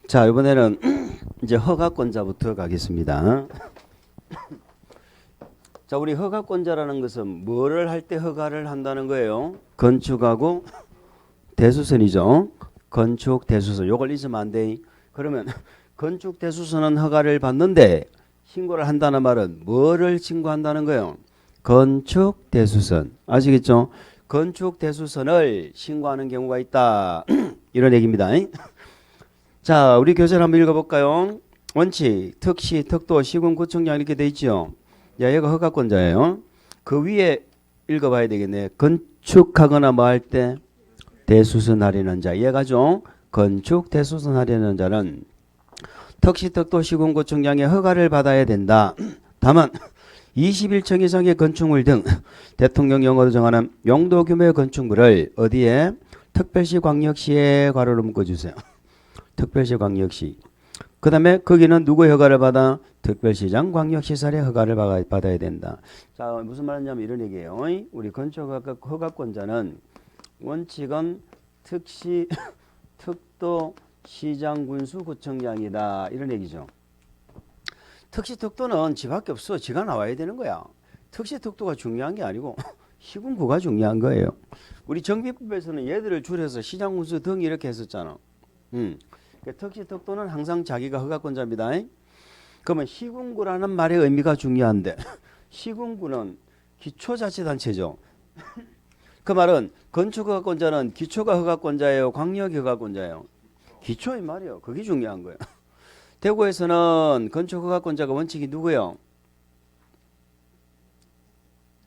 자, 이번에는 이제 허가권자부터 가겠습니다. 자, 우리 허가권자라는 것은 뭐를 할 때 허가를 한다는 거예요? 건축하고 대수선이죠. 건축 대수선. 요걸 잊으면 안 돼. 그러면 건축 대수선은 허가를 받는데 신고를 한다는 말은 뭐를 신고한다는 거예요? 건축 대수선. 아시겠죠? 건축 대수선을 신고하는 경우가 있다. 이런 얘기입니다. 자, 우리 교재를 한번 읽어볼까요? 원칙, 특시, 특도, 시군, 구청장 이렇게 돼 있죠. 야, 얘가 허가권자예요. 그 위에 읽어봐야 되겠네. 건축하거나 뭐 할 때 대수선하려는 자. 얘가죠. 건축 대수선하려는 자는 특시, 특도, 시군, 구청장의 허가를 받아야 된다. 다만 21층 이상의 건축물 등 대통령 영어로 정하는 용도 규모의 건축물을 어디에? 특별시 광역시에 괄호를 묶어주세요. 특별시 광역시. 그 다음에 거기는 누구의 허가를 받아? 특별시장 광역시설의 허가를 받아야 된다. 자, 무슨 말이냐면 이런 얘기예요. 우리 건축허가권자는 원칙은 특시, 특도, 시장, 군수, 구청장이다. 이런 얘기죠. 특시, 특도는 지밖에 없어. 지가 나와야 되는 거야. 특시, 특도가 중요한 게 아니고 시군구가 중요한 거예요. 우리 정비법에서는 얘들을 줄여서 시장, 군수 등 이렇게 했었잖아. 특시, 특도는 항상 자기가 허가권자입니다. 그러면 시군구라는 말의 의미가 중요한데 시군구는 기초자치단체죠. 그 말은 건축허가권자는 기초가 허가권자예요? 광역이 허가권자예요? 기초의 말이요. 그게 중요한 거예요. 대구에서는 건축허가권자가 원칙이 누구요?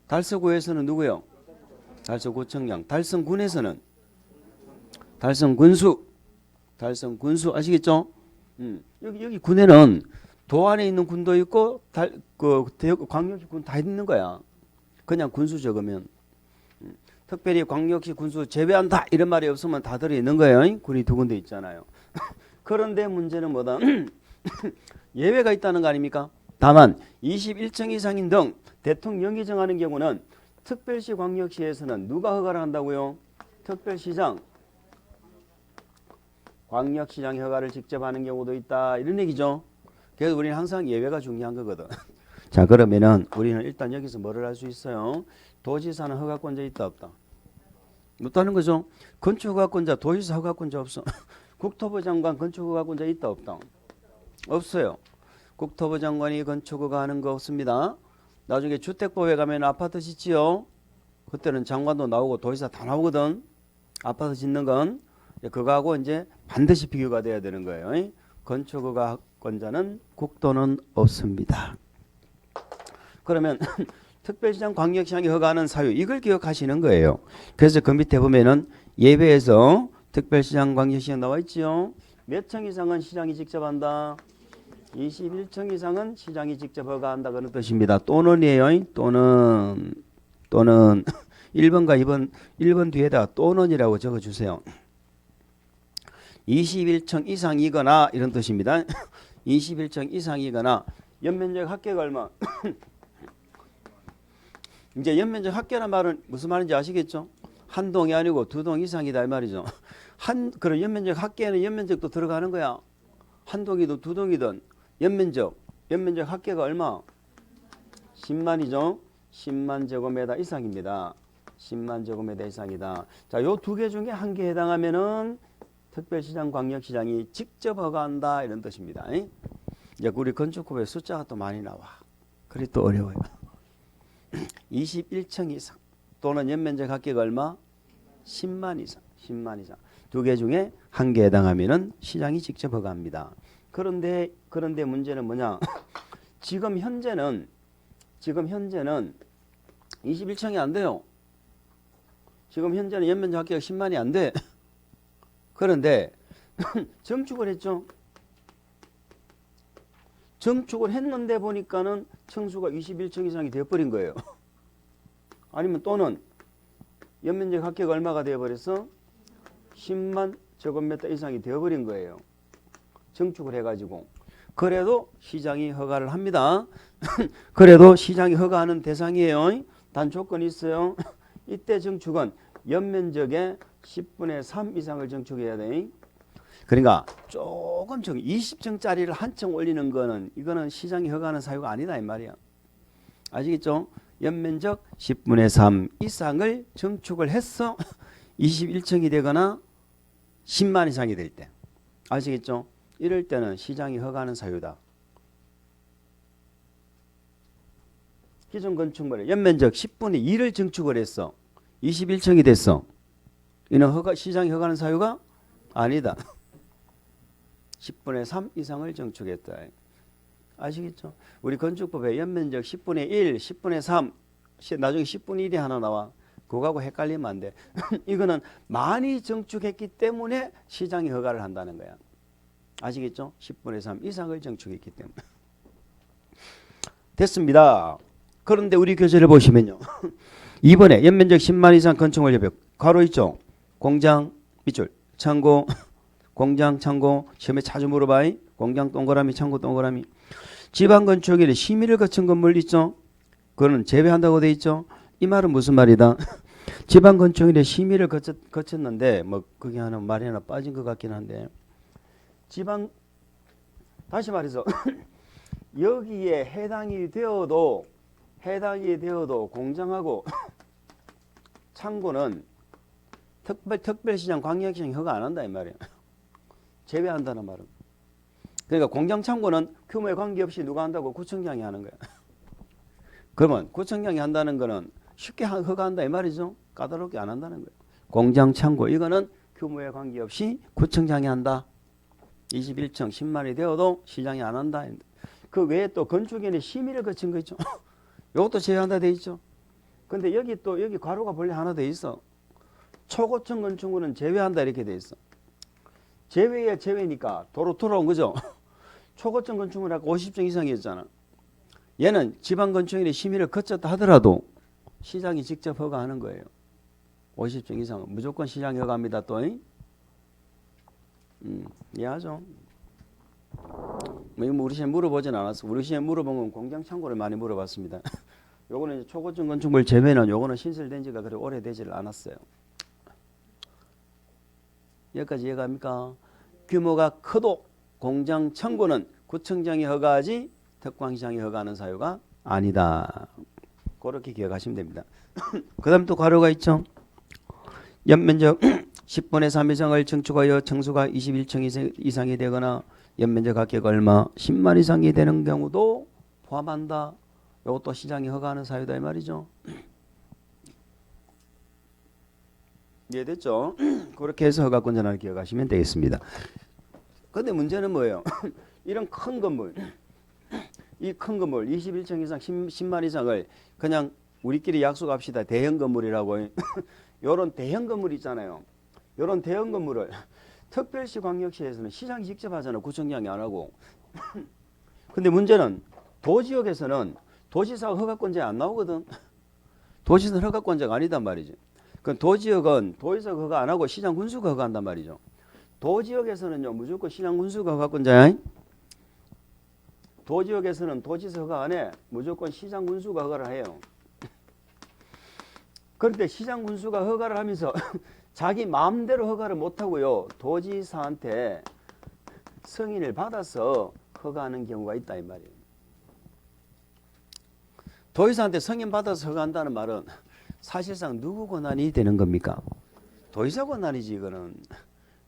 달서구에서는 누구요? 달서구청장. 달성군에서는 달성군수. 달성군수 아시겠죠? 여기 군에는 도 안에 있는 군도 있고 광역시 군 다 있는 거야. 그냥 군수 적으면. 특별히 광역시 군수 제외한다 이런 말이 없으면 다 들어있는 거예요. 군이 두 군데 있잖아요. 그런데 문제는 뭐다? 예외가 있다는 거 아닙니까? 다만 21층 이상인 등 대통령이 정하는 경우는 특별시 광역시에서는 누가 허가를 한다고요? 특별시장 광역시장 허가를 직접 하는 경우도 있다. 이런 얘기죠. 그래서 우리는 항상 예외가 중요한 거거든. 자, 그러면은 우리는 일단 여기서 뭐를 할 수 있어요? 도지사는 허가권자 있다 없다? 없다는 거죠. 건축허가권자, 도지사 허가권자 없어. 국토부 장관 건축허가권자 있다 없다? 없어요. 국토부 장관이 건축허가 하는 거 없습니다. 나중에 주택법에 가면 아파트 짓지요. 그때는 장관도 나오고 도지사 다 나오거든. 아파트 짓는 건. 그거하고 이제 반드시 비교가 돼야 되는 거예요. 건축허가권자는 국도는 없습니다. 그러면 특별시장 광역시장이 허가하는 사유 이걸 기억하시는 거예요. 그래서 그 밑에 보면은 예배에서 특별시장 광역시장 나와 있지요. 몇 층 이상은 시장이 직접 한다. 21층 이상은 시장이 직접 허가한다 그런 뜻입니다. 또는이에요. 또는 1번과 1번 뒤에다 또는이라고 적어주세요. 21층 이상이거나 이런 뜻입니다. 21층 이상이거나 연면적 합계가 얼마? 이제 연면적 합계란 말은 무슨 말인지 아시겠죠? 한 동이 아니고 두 동 이상이다 이 말이죠. 그런 연면적 합계에는 연면적도 들어가는 거야. 한 동이든 두 동이든 연면적 합계가 얼마? 10만이죠. 10만 제곱미터 이상입니다. 10만 제곱미터 이상이다. 자, 요 두 개 중에 한 개에 해당하면은 특별시장, 광역시장이 직접 허가한다 이런 뜻입니다. 이제 우리 건축법에 숫자가 또 많이 나와. 그래 또 어려워요. 21층 이상 또는 연면적 합계가 얼마? 10만 이상. 10만 이상. 두 개 중에 한 개에 해당하면은 시장이 직접 허가합니다. 그런데 문제는 뭐냐? 지금 현재는 21층이 안 돼요. 지금 현재는 연면적 합계가 10만이 안 돼. 그런데 증축을 했죠. 증축을 했는데 보니까는 층수가 21층 이상이 되어버린 거예요. 아니면 또는 연면적 합계가 얼마가 되어버렸어? 10만 제곱미터 이상이 되어버린 거예요. 증축을 해가지고. 그래도 시장이 허가를 합니다. 그래도 시장이 허가하는 대상이에요. 단 조건이 있어요. 이때 증축은 연면적의 10분의 3 이상을 증축해야 돼. 그러니까 조금 좀 20층짜리를 한 층 올리는 거는 이거는 시장이 허가하는 사유가 아니다 이 말이야. 아시겠죠? 연면적 10분의 3 이상을 증축을 해서 21층이 되거나 10만 이상이 될 때. 아시겠죠? 이럴 때는 시장이 허가하는 사유다. 기존 건축물에 연면적 10분의 2를 증축을 했어. 21층이 됐어. 이는 시장이 허가하는 사유가 아니다. 10분의 3 이상을 증축했다. 아시겠죠? 우리 건축법에 연면적 10분의 1, 10분의 3, 나중에 10분의 1이 하나 나와. 그거하고 헷갈리면 안 돼. 이거는 많이 증축했기 때문에 시장이 허가를 한다는 거야. 아시겠죠? 10분의 3 이상을 증축했기 때문에. 됐습니다. 그런데 우리 교재를 보시면요. 이번에 연면적 10만 이상 건축물 협약 괄호 있죠? 공장 밑줄 창고 공장 창고 시험에 자주 물어봐. 공장 동그라미 창고 동그라미. 지방 건축일에 심의를 거친 건물 있죠? 그거는 제외한다고 돼 있죠? 이 말은 무슨 말이다? 지방 건축일에 심의를 거쳤는데 뭐 그게 하나 말이 하나 빠진 것 같긴 한데 지방 다시 말해서 여기에 해당이 되어도 공장하고 창고는 특별시장 광역시장 허가 안 한다 이 말이야. 제외한다는 말은. 그러니까 공장 창고는 규모에 관계없이 누가 한다고 구청장이 하는 거야. 그러면 구청장이 한다는 거는 쉽게 허가한다 이 말이죠. 까다롭게 안 한다는 거예요. 공장 창고 이거는 규모에 관계없이 구청장이 한다. 21층 10만이 되어도 시장이 안 한다. 그 외에 또 건축인의 심의를 거친 거 있죠. 이것도 제외한다 돼 있죠. 근데 여기 괄호가 본래 하나 돼 있어. 초고층 건축물은 제외한다 이렇게 돼 있어. 제외야 제외니까 돌아온 거죠. 초고층 건축물 아까 50층 이상이었잖아. 얘는 지방 건축인의 심의를 거쳤다 하더라도 시장이 직접 허가하는 거예요. 50층 이상은 무조건 시장이 허가합니다. 또 이해하죠? 뭐 우리 시험 물어보진 않았어. 우리 시험 물어본 건 공장 창고를 많이 물어봤습니다. 요거는 이제 초고층 건축물 제외는 요거는 신설된 지가 그렇게 오래되지를 않았어요. 여기까지 이해갑니까? 규모가 커도 공장 창고는 구청장이 허가하지 특광시장이 허가하는 사유가 아니다. 그렇게 기억하시면 됩니다. 그 다음 또 괄호가 있죠. 연면적 10분의 3 이상을 증축하여 층수가 21층 이상이 되거나 연면적 합계가 얼마 10만 이상이 되는 경우도 포함한다. 이것도 시장이 허가하는 사유다 이 말이죠. 이해됐죠? 그렇게 해서 허가권 전환을 기억하시면 되겠습니다. 근데 문제는 뭐예요? 이런 큰 건물, 이 큰 건물 21층 이상 10만 이상을 그냥 우리끼리 약속합시다. 대형 건물이라고. 이런 대형 건물 있잖아요. 이런 대형 건물을 특별시 광역시에서는 시장이 직접 하잖아. 구청장이 안 하고. 근데 문제는 도지역에서는 도지사 허가권자가 안 나오거든. 도지사 허가권자가 아니단 말이지. 그 도지역은 도지사 허가 안 하고 시장 군수가 허가한단 말이죠. 도지역에서는요 무조건 시장 군수가 허가권자야. 도지역에서는 도지사 허가 안 해. 무조건 시장 군수가 허가를 해요. 그런데 시장 군수가 허가를 하면서 자기 마음대로 허가를 못 하고요. 도지사한테 승인을 받아서 허가하는 경우가 있다 이 말이에요. 도지사한테 승인 받아서 허가한다는 말은 사실상 누구 권한이 되는 겁니까? 도지사 권한이지 이거는.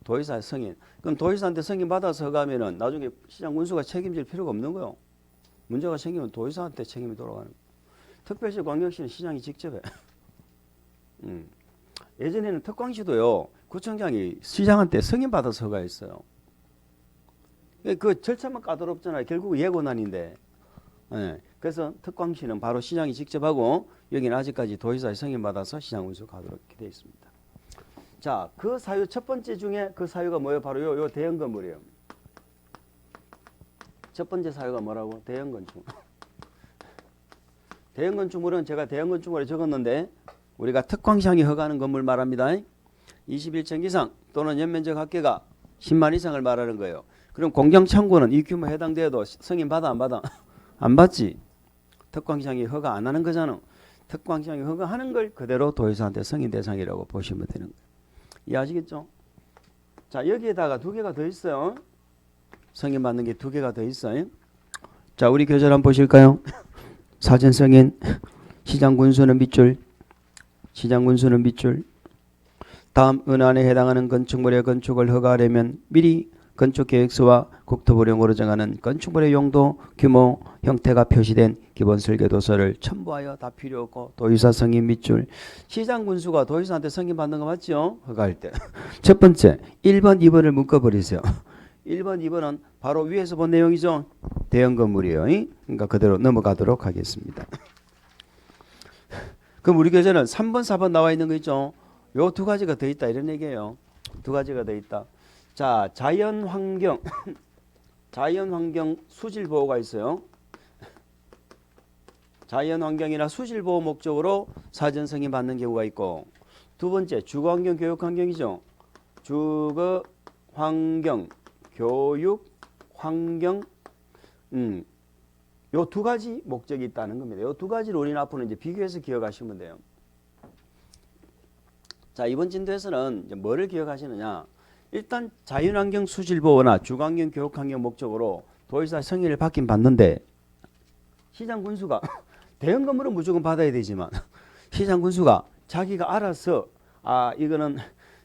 도지사 승인. 그럼 도지사한테 승인 받아서 허가하면은 나중에 시장 군수가 책임질 필요가 없는 거요. 문제가 생기면 도지사한테 책임이 돌아가는 거예요. 특별시 광역시는 시장이 직접 해. 예전에는 특광시도요. 구청장이 시장한테 승인 받아서 허가했어요. 그 절차만 까다롭잖아요. 결국 예권한인데. 네. 그래서 특광시는 바로 시장이 직접 하고 여기는 아직까지 도지사의 승인 받아서 시장 운수가 하도록 되어 있습니다. 자, 그 사유 첫 번째 중에 그 사유가 뭐예요? 바로 요 대형 건물이에요. 첫 번째 사유가 뭐라고? 대형 건축물. 대형 건축물은 제가 대형 건축물에 적었는데 우리가 특광시장이 허가하는 건물 말합니다. 21층 이상 또는 연면적 합계가 10만 이상을 말하는 거예요. 그럼 공장 창고는 이 규모에 해당돼도 승인 받아 안 받아? 안 받지. 특광시장이 허가 안 하는 거잖아. 특광시장이 허가하는 걸 그대로 도지사한테 승인 대상이라고 보시면 되는 거예요. 이해하시겠죠? 자, 여기에다가 두 개가 더 있어요. 승인 받는 게 두 개가 더 있어요. 자, 우리 교재를 한번 보실까요? 사전 승인, 시장 군수는 밑줄, 시장 군수는 밑줄. 다음 은안에 해당하는 건축물의 건축을 허가하려면 미리 건축계획서와 국토부령으로 정하는 건축물의 용도, 규모, 형태가 표시된 기본 설계도서를 첨부하여 다 필요 없고 도의사 승인 밑줄. 시장 군수가 도의사한테 승인 받는 거 맞죠? 허가할 때. 첫 번째 1번, 2번을 묶어버리세요. 1번, 2번은 바로 위에서 본 내용이죠. 대형 건물이에요. 그러니까 그대로 넘어가도록 하겠습니다. 그럼 우리 교재는 3번, 4번 나와 있는 거 있죠. 요 두 가지가 더 있다 이런 얘기예요. 두 가지가 더 있다. 자, 자연환경 자연환경 수질보호가 있어요. 자연환경이나 수질보호 목적으로 사전 승인 받는 경우가 있고, 두 번째 주거환경 교육환경이죠. 주거환경 교육환경 요 두 가지 목적이 있다는 겁니다. 요 두 가지를 우리는 앞으로 이제 비교해서 기억하시면 돼요. 자, 이번 진도에서는 이제 뭐를 기억하시느냐? 일단 자연환경 수질보호나 주거환경 교육환경 목적으로 도의사 승인을 받긴 받는데, 시장 군수가 대형 건물은 무조건 받아야 되지만 시장 군수가 자기가 알아서 이거는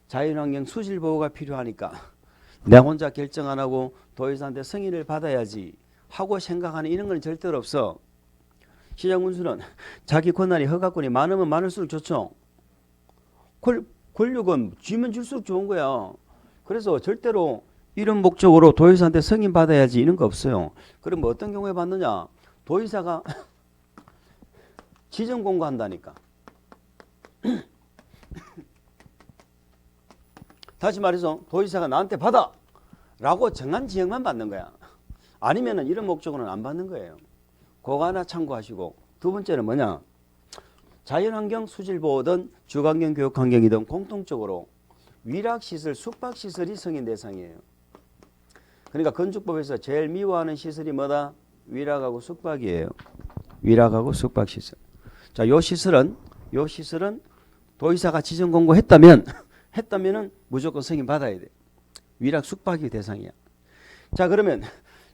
자연환경 수질보호가 필요하니까 내가 혼자 결정 안 하고 도의사한테 승인을 받아야지 하고 생각하는 이런 건 절대로 없어. 시장 군수는 자기 권한이 허가권이 많으면 많을수록 좋죠. 권력은 쥐면 줄수록 좋은 거야. 그래서 절대로 이런 목적으로 도의사한테 승인 받아야지 이런 거 없어요. 그럼 어떤 경우에 받느냐? 도의사가 지정 공고한다니까. 다시 말해서 도의사가 나한테 받아 라고 정한 지역만 받는 거야. 아니면은 이런 목적으로는 안 받는 거예요. 그거 하나 참고하시고, 두 번째는 뭐냐? 자연환경 수질보호든 주거환경 교육환경이든 공통적으로 위락시설, 숙박시설이 승인 대상이에요. 그러니까 건축법에서 제일 미워하는 시설이 뭐다? 위락하고 숙박이에요. 위락하고 숙박시설. 자, 요 시설은 도의사가 지정 공고했다면은 무조건 승인 받아야 돼. 위락 숙박이 대상이야. 자, 그러면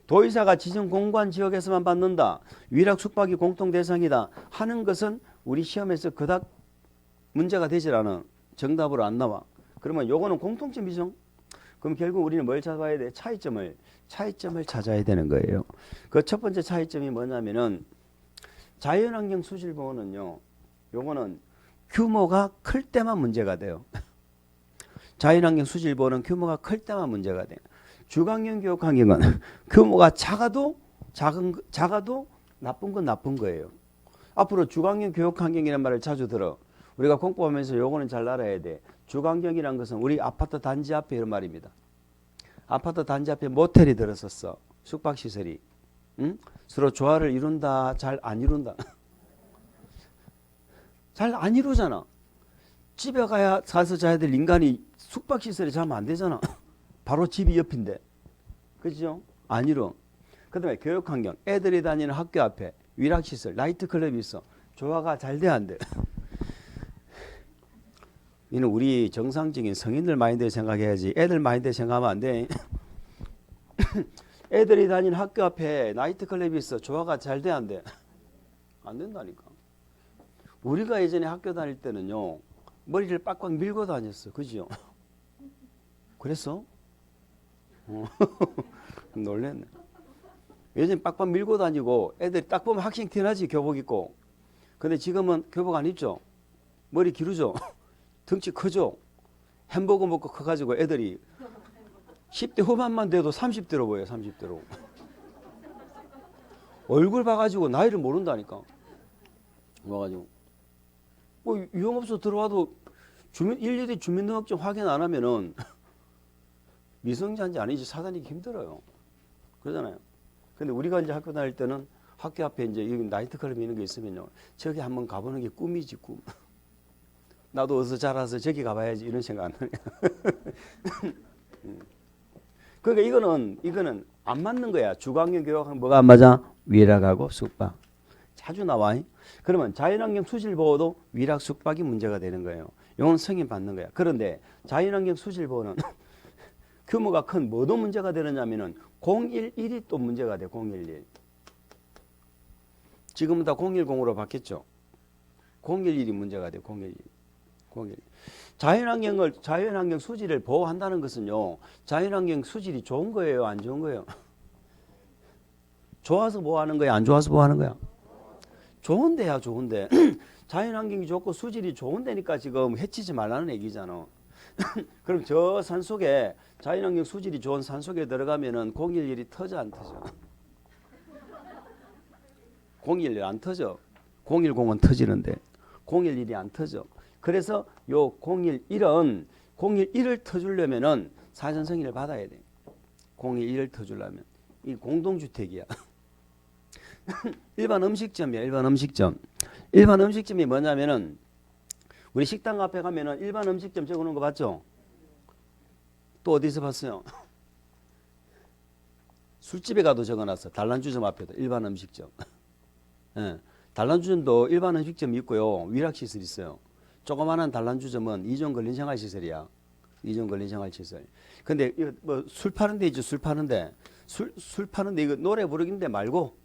도의사가 지정 공고한 지역에서만 받는다. 위락 숙박이 공통 대상이다 하는 것은 우리 시험에서 그닥 문제가 되질 않아. 정답으로 안 나와. 그러면 요거는 공통점이죠. 그럼 결국 우리는 뭘 찾아야 돼? 차이점을 찾아야 되는 거예요. 그 첫 번째 차이점이 뭐냐면은 자연환경 수질보호는요, 요거는 규모가 클 때만 문제가 돼요. 자연환경 수질보호는 규모가 클 때만 문제가 돼요. 주거환경 교육환경은 규모가 작아도 나쁜 건 나쁜 거예요. 앞으로 주거환경 교육환경이라는 말을 자주 들어. 우리가 공부하면서 요거는 잘 알아야 돼. 주거환경이라는 것은 우리 아파트 단지 앞에 이런 말입니다. 아파트 단지 앞에 모텔이 들었었어. 숙박시설이. 응? 서로 조화를 이룬다, 잘 안 이룬다. 잘 안 이루잖아. 집에 가서 자야 될 인간이 숙박시설에 자면 안 되잖아. 바로 집이 옆인데. 그죠? 안 이루. 그 다음에 교육환경. 애들이 다니는 학교 앞에 위락시설, 나이트클럽이 있어. 조화가 잘 돼, 안 돼? 이는 우리 정상적인 성인들 마인드에 생각해야지. 애들 마인드에 생각하면 안 돼. 애들이 다니는 학교 앞에 나이트클럽이 있어. 조화가 잘 돼, 안 돼? 안 된다니까. 우리가 예전에 학교 다닐 때는요, 머리를 빡빡 밀고 다녔어. 그죠? 그랬어? 놀랬네. 예전에 빡빡 밀고 다니고 애들이 딱 보면 학생 티나지, 교복 입고. 근데 지금은 교복 안 입죠? 머리 기르죠? 덩치 크죠? 햄버거 먹고 커가지고 애들이 10대 후반만 돼도 30대로 보여요. 30대로. 얼굴 봐가지고 나이를 모른다니까. 와가지고 뭐 유흥업소 들어와도 일일이 주민등록증 확인 안 하면은 미성년자인지 아닌지 찾아내기 힘들어요. 그러잖아요. 근데 우리가 이제 학교 다닐 때는 학교 앞에 이제 여기 나이트클럽 있는 게 있으면요, 저기 한번 가보는 게 꿈이지, 꿈. 나도 어서 자라서 저기 가봐야지 이런 생각 안 하냐. 그러니까 이거는 안 맞는 거야. 주거환경 교육하고 뭐가 안 맞아? 위락하고 숙박. 자주 나와. 그러면 자연환경 수질보호도 위락 숙박이 문제가 되는 거예요. 이건 승인 받는 거야. 그런데 자연환경 수질보호는 규모가 큰 뭐도 문제가 되느냐면은 011이 또 문제가 돼. 011. 지금은 다 010으로 바뀌었죠. 011이 문제가 돼. 011. 011. 자연환경 수질을 보호한다는 것은요. 자연환경 수질이 좋은 거예요, 안 좋은 거예요? 좋아서 보호하는 거야, 안 좋아서 보호하는 거야? 좋은데야, 좋은데. 자연환경이 좋고 수질이 좋은데니까 지금 해치지 말라는 얘기잖아. 그럼 저 산속에 자연환경 수질이 좋은 산속에 들어가면은 011이 터져 안 터져? 011 안 터져. 010은 터지는데 011이 안 터져. 그래서 요 011은 011을 터주려면은 사전 승인을 받아야 돼. 011을 터주려면 이 공동주택이야. 일반 음식점이야. 일반 음식점. 일반 음식점이 뭐냐면은 우리 식당 앞에 가면은 일반 음식점 적어놓은 거 봤죠? 또 어디서 봤어요? 술집에 가도 적어놨어. 단란주점 앞에도 일반 음식점. 예, 단란주점도 일반 음식점이 있고요. 위락시설이 있어요. 조그마한 단란주점은 2종 걸린 생활시설이야. 2종 걸린 생활시설. 근데 이거 뭐 술 파는 데 있죠. 술 파는데 술 파는데 이거 노래 부르기인데 말고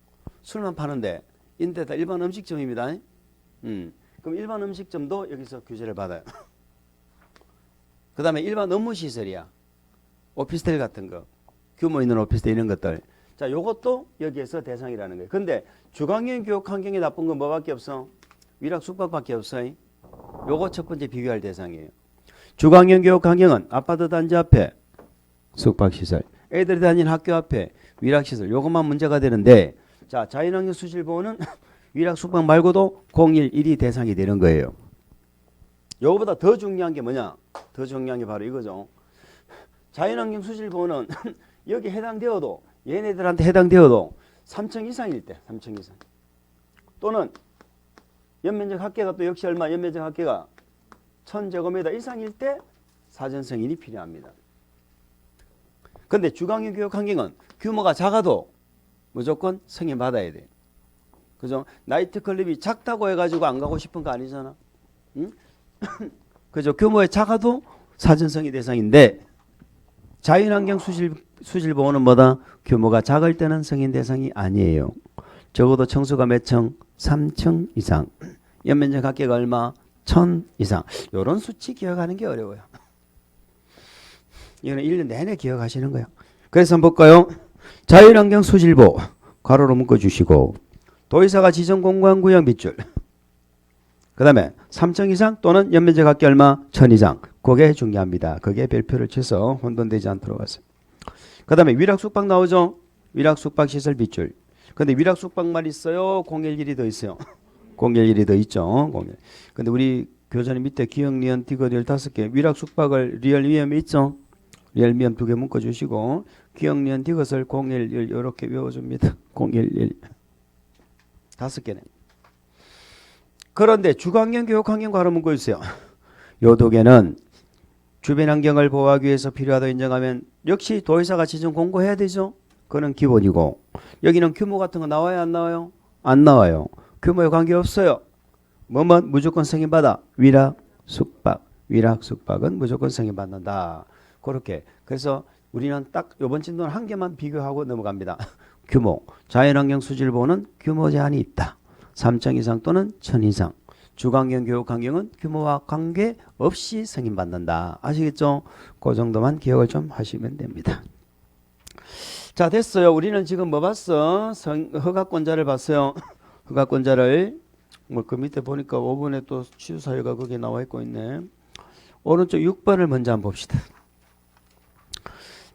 술만 파는데 인데다 일반 음식점입니다. 그럼 일반 음식점도 여기서 규제를 받아요. 그 다음에 일반 업무시설이야. 오피스텔 같은 거. 규모 있는 오피스텔 이런 것들. 자, 요것도 여기에서 대상이라는 거예요. 근데 주관경 교육 환경이 나쁜 건 뭐밖에 없어? 위락 숙박밖에 없어요. 요거 첫 번째 비교할 대상이에요. 주관경 교육 환경은 아파트 단지 앞에 숙박시설, 애들이 다니는 학교 앞에 위락시설, 요것만 문제가 되는데, 자, 자연환경 수질 보호는 위락 숙박 말고도 011이 대상이 되는 거예요. 요거보다 더 중요한 게 뭐냐? 더 중요한 게 바로 이거죠. 자연환경 수질 보호는 여기 해당되어도 얘네들한테 해당되어도 3층 이상일 때, 3층 이상. 또는 연면적 합계가 또 역시 얼마? 연면적 합계가 1000제곱미터 이상일 때 사전 승인이 필요합니다. 근데 주관경 교육 환경은 규모가 작아도 무조건 승인 받아야 돼. 그죠? 나이트클럽이 작다고 해가지고 안 가고 싶은 거 아니잖아. 응? 그죠? 규모에 작아도 사전 승인 대상인데 자연환경 수질 보호는 뭐다? 규모가 작을 때는 승인 대상이 아니에요. 적어도 층수가 몇 층? 3층 이상. 연면적 합계가 얼마? 1000 이상. 이런 수치 기억하는 게 어려워요. 이거는 1년 내내 기억하시는 거예요. 그래서 한번 볼까요? 자연환경 수질보호 괄호로 묶어주시고 도의사가 지정 공간 구역 밑줄 그 다음에 3층 이상 또는 연면적 합계 얼마? 1000 이상. 그게 중요합니다. 그게 별표를 쳐서 혼돈되지 않도록 하세요. 그 다음에 위락 숙박 나오죠? 위락 숙박 시설 빗줄. 근데 위락 숙박만 있어요? 011이 더 있어요? 011이 더 있죠. 01. 근데 우리 교재는 밑에 기역, 리언, 디귿 15개. 위락 숙박을 리얼 위험이 있죠? 리얼 위험 2개 묶어주시고 기역, 리언, 디귿을 011 이렇게 외워줍니다. 011. 5개네. 그런데 주관경, 교육환경 괄호 묶어 있어요. 요 두 개는 주변 환경을 보호하기 위해서 필요하다고 인정하면 역시 도의사가 지정 공고해야 되죠. 그거는 기본이고 여기는 규모 같은 거 나와요 안 나와요? 안 나와요. 규모에 관계없어요. 뭐뭐 무조건 승인받아. 위락 숙박. 위락 숙박은 무조건 승인받는다. 그렇게. 그래서 우리는 딱 이번 진도는 한 개만 비교하고 넘어갑니다. 규모. 자연환경 수질보호는 규모 제한이 있다. 3층 이상 또는 1000 이상. 주관경 교육환경은 규모와 관계없이 승인받는다. 아시겠죠? 그 정도만 기억을 좀 하시면 됩니다. 자, 됐어요. 우리는 지금 뭐 봤어? 허가권자를 봤어요. 허가권자를 뭐 그 밑에 보니까 5번에 또 취소사유가 거기에 나와 있고 있네. 오른쪽 6번을 먼저 한번 봅시다.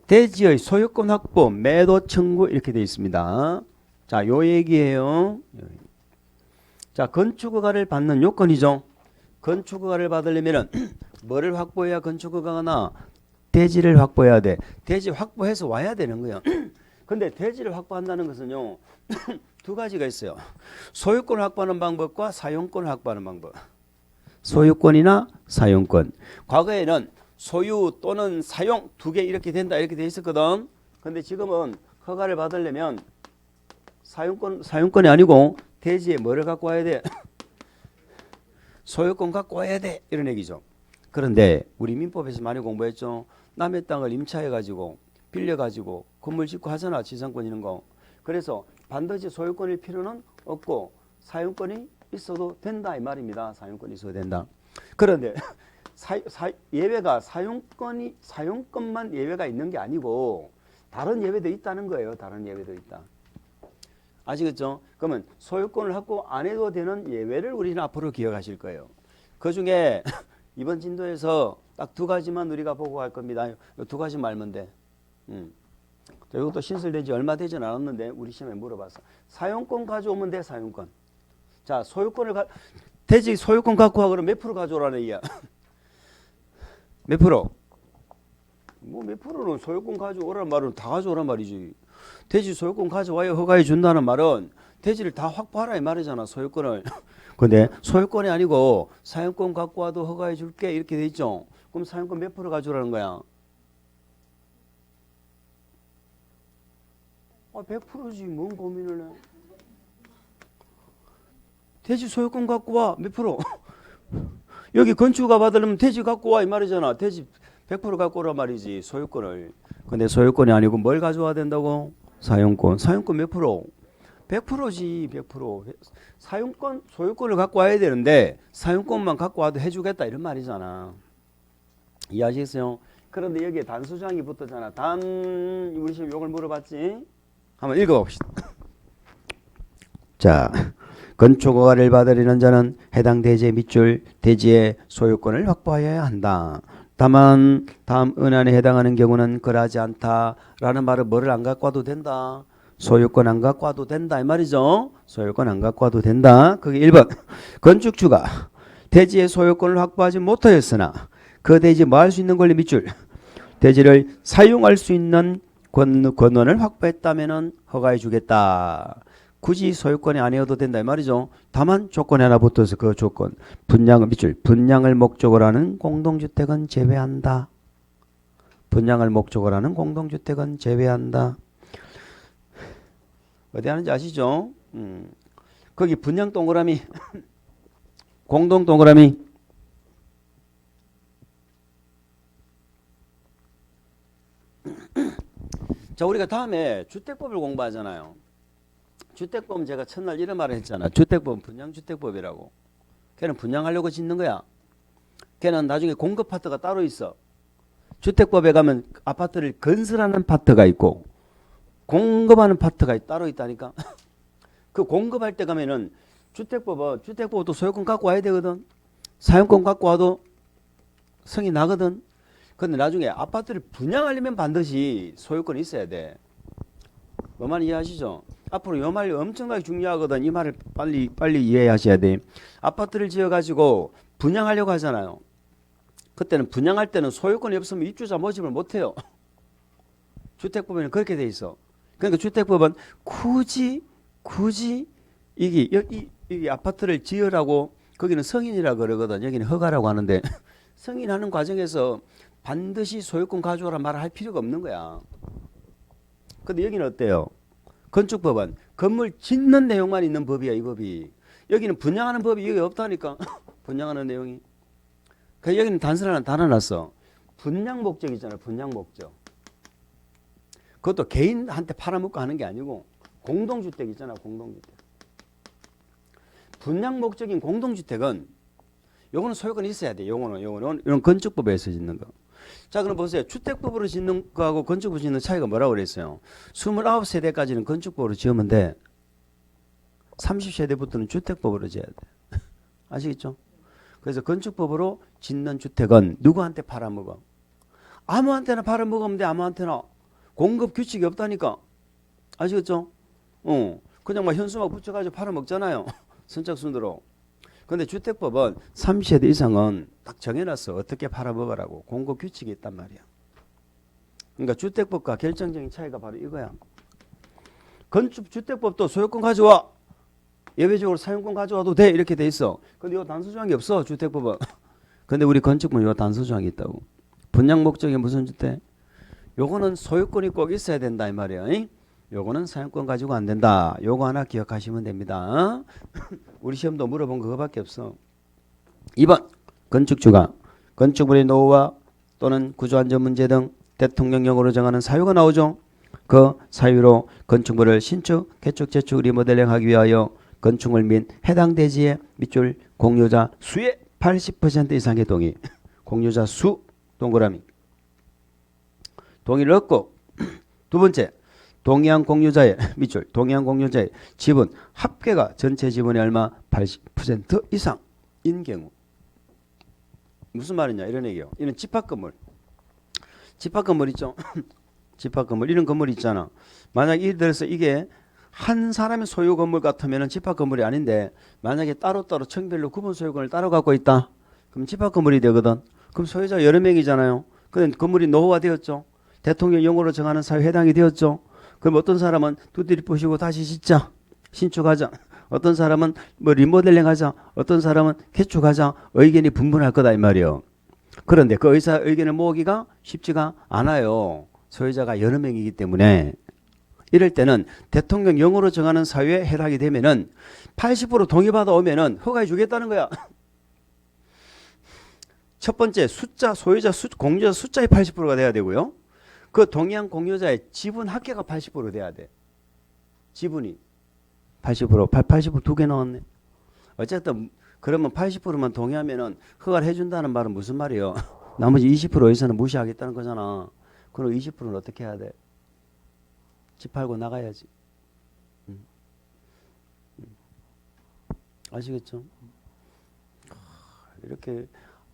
대지의 소유권 확보, 매도 청구 이렇게 되어 있습니다. 자, 요 얘기예요. 자, 건축허가를 받는 요건이죠. 건축허가를 받으려면 뭐를 확보해야 건축허가가 나? 대지를 확보해야 돼. 대지 확보해서 와야 되는 거야. 근데 대지를 확보한다는 것은요. 두 가지가 있어요. 소유권을 확보하는 방법과 사용권을 확보하는 방법. 소유권이나 사용권. 과거에는 소유 또는 사용 두 개 이렇게 된다 이렇게 돼 있었거든. 근데 지금은 허가를 받으려면 사용권이 아니고 대지에 뭐를 갖고 와야 돼? 소유권 갖고 와야 돼. 이런 얘기죠. 그런데 우리 민법에서 많이 공부했죠. 남의 땅을 임차해가지고 빌려가지고 건물 짓고 하잖아. 지상권 있는 거. 그래서 반드시 소유권일 필요는 없고 사용권이 있어도 된다 이 말입니다. 사용권이 있어도 된다. 그런데 예외가 사용권만 예외가 있는 게 아니고 다른 예외도 있다는 거예요. 다른 예외도 있다. 아시겠죠? 그러면 소유권을 확보 안 해도 되는 예외를 우리는 앞으로 기억하실 거예요. 그 중에 이번 진도에서 딱 두 가지만 우리가 보고 갈 겁니다. 두 가지 말면 돼. 이것도 신설된 지 얼마 되진 않았는데 우리 시험에 물어봤어. 사용권 가져오면 돼. 사용권. 자, 대지 소유권 갖고 와 그러면 몇 프로 가져오라는 얘기야. 몇 프로? 뭐 몇 프로는 소유권 가져오라는 말은 다 가져오란 말이지. 대지 소유권 가져와야 허가해 준다는 말은 대지를 다 확보하라 이 말이잖아. 소유권을. 근데 소유권이 아니고 사용권 갖고 와도 허가해 줄게 이렇게 돼 있죠. 그럼 사용권 몇 프로 가져오라는 거야? 100%지 뭔 고민을 해. 대지 소유권 갖고 와 몇 프로? 여기 건축가 받으려면 대지 갖고 와 이 말이잖아. 대지 100% 갖고 오란 말이지 소유권을. 근데 소유권이 아니고 뭘 가져와야 된다고? 사용권. 사용권 몇 프로? 100%지 100%. 소유권을 갖고 와야 되는데 사용권만 갖고 와도 해주겠다 이런 말이잖아. 이해하시겠어요? 그런데 여기에 단수정이 붙었잖아. 우리 지금 요걸 물어봤지? 한번 읽어봅시다. 자, 건축허가를 받으려는 자는 해당 대지의 밑줄 대지의 소유권을 확보하여야 한다. 다만 다음 은안에 해당하는 경우는 그러하지 않다라는 말은 뭐를 안 갖고 와도 된다. 소유권 안 갖고 와도 된다 이 말이죠. 소유권 안 갖고 와도 된다. 그게 1번. 건축주가 대지의 소유권을 확보하지 못하였으나 그 대지 뭐 할 수 있는 권리 밑줄 대지를 사용할 수 있는 권한을 확보했다면 허가해 주겠다. 굳이 소유권이 아니어도 된다 이 말이죠. 다만 조건이 하나 붙어서 그 조건 분양을 밑줄 분양을 목적으로 하는 공동주택은 제외한다. 분양을 목적으로 하는 공동주택은 제외한다. 어디 하는지 아시죠? 거기 분양 동그라미 공동 동그라미 자, 우리가 다음에 주택법을 공부하잖아요. 주택법은 제가 첫날 이런 말을 했잖아. 주택법은 분양주택법이라고. 걔는 분양하려고 짓는 거야. 걔는 나중에 공급 파트가 따로 있어. 주택법에 가면 아파트를 건설하는 파트가 있고 공급하는 파트가 따로 있다니까. 그 공급할 때 가면은 주택법도 소유권 갖고 와야 되거든. 사용권 갖고 와도 성이 나거든. 근데 나중에 아파트를 분양하려면 반드시 소유권이 있어야 돼. 뭐 말 이해하시죠? 앞으로 이 말이 엄청나게 중요하거든. 이 말을 빨리 이해하셔야 돼. 아파트를 지어가지고 분양하려고 하잖아요. 그때는 분양할 때는 소유권이 없으면 입주자 모집을 못해요. 주택법에는 그렇게 돼 있어. 그러니까 주택법은 굳이 이 아파트를 지으라고 거기는 승인이라 그러거든. 여기는 허가라고 하는데 승인하는 과정에서 반드시 소유권 가져오라 말을 할 필요가 없는 거야. 근데 여기는 어때요? 건축법은 건물 짓는 내용만 있는 법이야. 이 법이. 여기는 분양하는 법이 여기 없다니까. 분양하는 내용이. 그러니까 여기는 단서 하나 달아놨어. 분양 목적이잖아. 분양 목적. 그것도 개인한테 팔아먹고 하는 게 아니고 공동주택 있잖아. 공동주택. 분양 목적인 공동주택은 요거는 소유권이 있어야 돼. 요거는 이런 건축법에서 짓는 거. 자, 그럼 보세요. 주택법으로 짓는 거하고 건축법으로 짓는 차이가 뭐라고 그랬어요? 29세대까지는 건축법으로 지으면 돼. 30세대부터는 주택법으로 지어야 돼. 아시겠죠? 그래서 건축법으로 짓는 주택은 누구한테 팔아먹어? 아무한테나 팔아먹으면 돼. 아무한테나. 공급 규칙이 없다니까. 아시겠죠? 그냥 막 현수막 붙여가지고 팔아먹잖아요. 선착순으로. 근데 주택법은 30세대 이상은 딱 정해놨어. 어떻게 팔아먹으라고. 공급 규칙이 있단 말이야. 그러니까 주택법과 결정적인 차이가 바로 이거야. 주택법도 소유권 가져와. 예외적으로 사용권 가져와도 돼. 이렇게 돼 있어. 근데 이 단서조항이 없어. 주택법은. 근데 우리 건축법은 이 단서조항이 있다고. 분양 목적이 무슨 주택? 요거는 소유권이 꼭 있어야 된다 이 말이야. 요거는 사용권 가지고 안 된다. 요거 하나 기억하시면 됩니다. 우리 시험도 물어본 그거밖에 없어. 2번 건축주가 건축물의 노후화 또는 구조안전 문제 등 대통령령으로 정하는 사유가 나오죠. 그 사유로 건축물을 신축, 개축, 재축, 리모델링하기 위하여 건축물 및 해당 대지의 밑줄 공유자 수의 80% 이상의 동의. 공유자 수 동그라미. 동의를 얻고 두 번째 동의한 공유자의 밑줄 동의한 공유자의 지분 합계가 전체 지분의 얼마 80% 이상인 경우. 무슨 말이냐 이런 얘기요. 이런 집합건물 있죠. 집합건물 이런 건물 있잖아. 만약 예를 들어서 이게 한 사람의 소유 건물 같으면 집합건물이 아닌데 만약에 따로따로 층별로 구분 소유권을 따로 갖고 있다. 그럼 집합건물이 되거든. 그럼 소유자 여러 명이잖아요. 근데 건물이 노후화되었죠. 대통령령으로 정하는 사유에 해당이 되었죠. 그럼 어떤 사람은 두드리 부시고 다시 짓자. 신축하자. 어떤 사람은 뭐 리모델링 하자. 어떤 사람은 개축하자. 의견이 분분할 거다 이 말이에요. 그런데 그 의견을 모으기가 쉽지가 않아요. 소유자가 여러 명이기 때문에. 이럴 때는 대통령령으로 정하는 사유에 해당이 되면은 80% 동의받아 오면은 허가해 주겠다는 거야. 첫 번째 숫자 소유자 공유자 숫자의 80%가 돼야 되고요. 그 동의한 공유자의 지분 합계가 80% 돼야 돼. 지분이 80% 두 개 넣었네. 어쨌든 그러면 80%만 동의하면은 허가를 해준다는 말은 무슨 말이에요? 나머지 20%에서는 무시하겠다는 거잖아. 그럼 20%는 어떻게 해야 돼? 집 팔고 나가야지. 아시겠죠?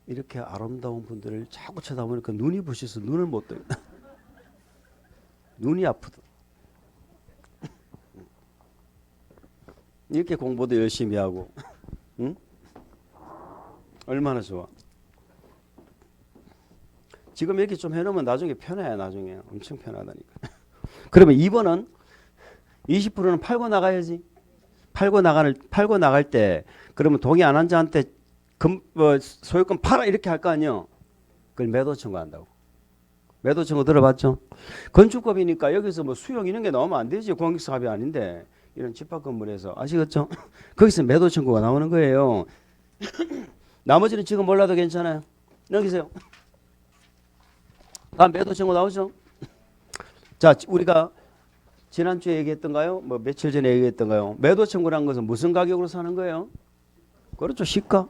이렇게 아름다운 분들을 자꾸 쳐다보니까 눈이 부셔서 눈을 못 떠요. 눈이 아프다. 이렇게 공부도 열심히 하고, 응? 얼마나 좋아. 지금 이렇게 좀 해놓으면 나중에 편해. 나중에 엄청 편하다니까. 그러면 2번은 20%는 팔고 나가야지. 팔고 나갈 때 그러면 동의 안 한 자한테 소유권 팔아 이렇게 할 거 아니요. 그걸 매도 청구한다고. 매도 청구 들어봤죠? 건축법이니까 여기서 뭐 수용 이런 게 나오면 안 되지. 공익사 합의 아닌데 이런 집합 건물에서 아시겠죠? 거기서 매도 청구가 나오는 거예요. 나머지는 지금 몰라도 괜찮아요. 넘기세요. 다음 매도 청구 나오죠? 자, 우리가 지난주에 얘기했던가요? 뭐 며칠 전에 얘기했던가요? 매도 청구란 것은 무슨 가격으로 사는 거예요? 그렇죠. 시가.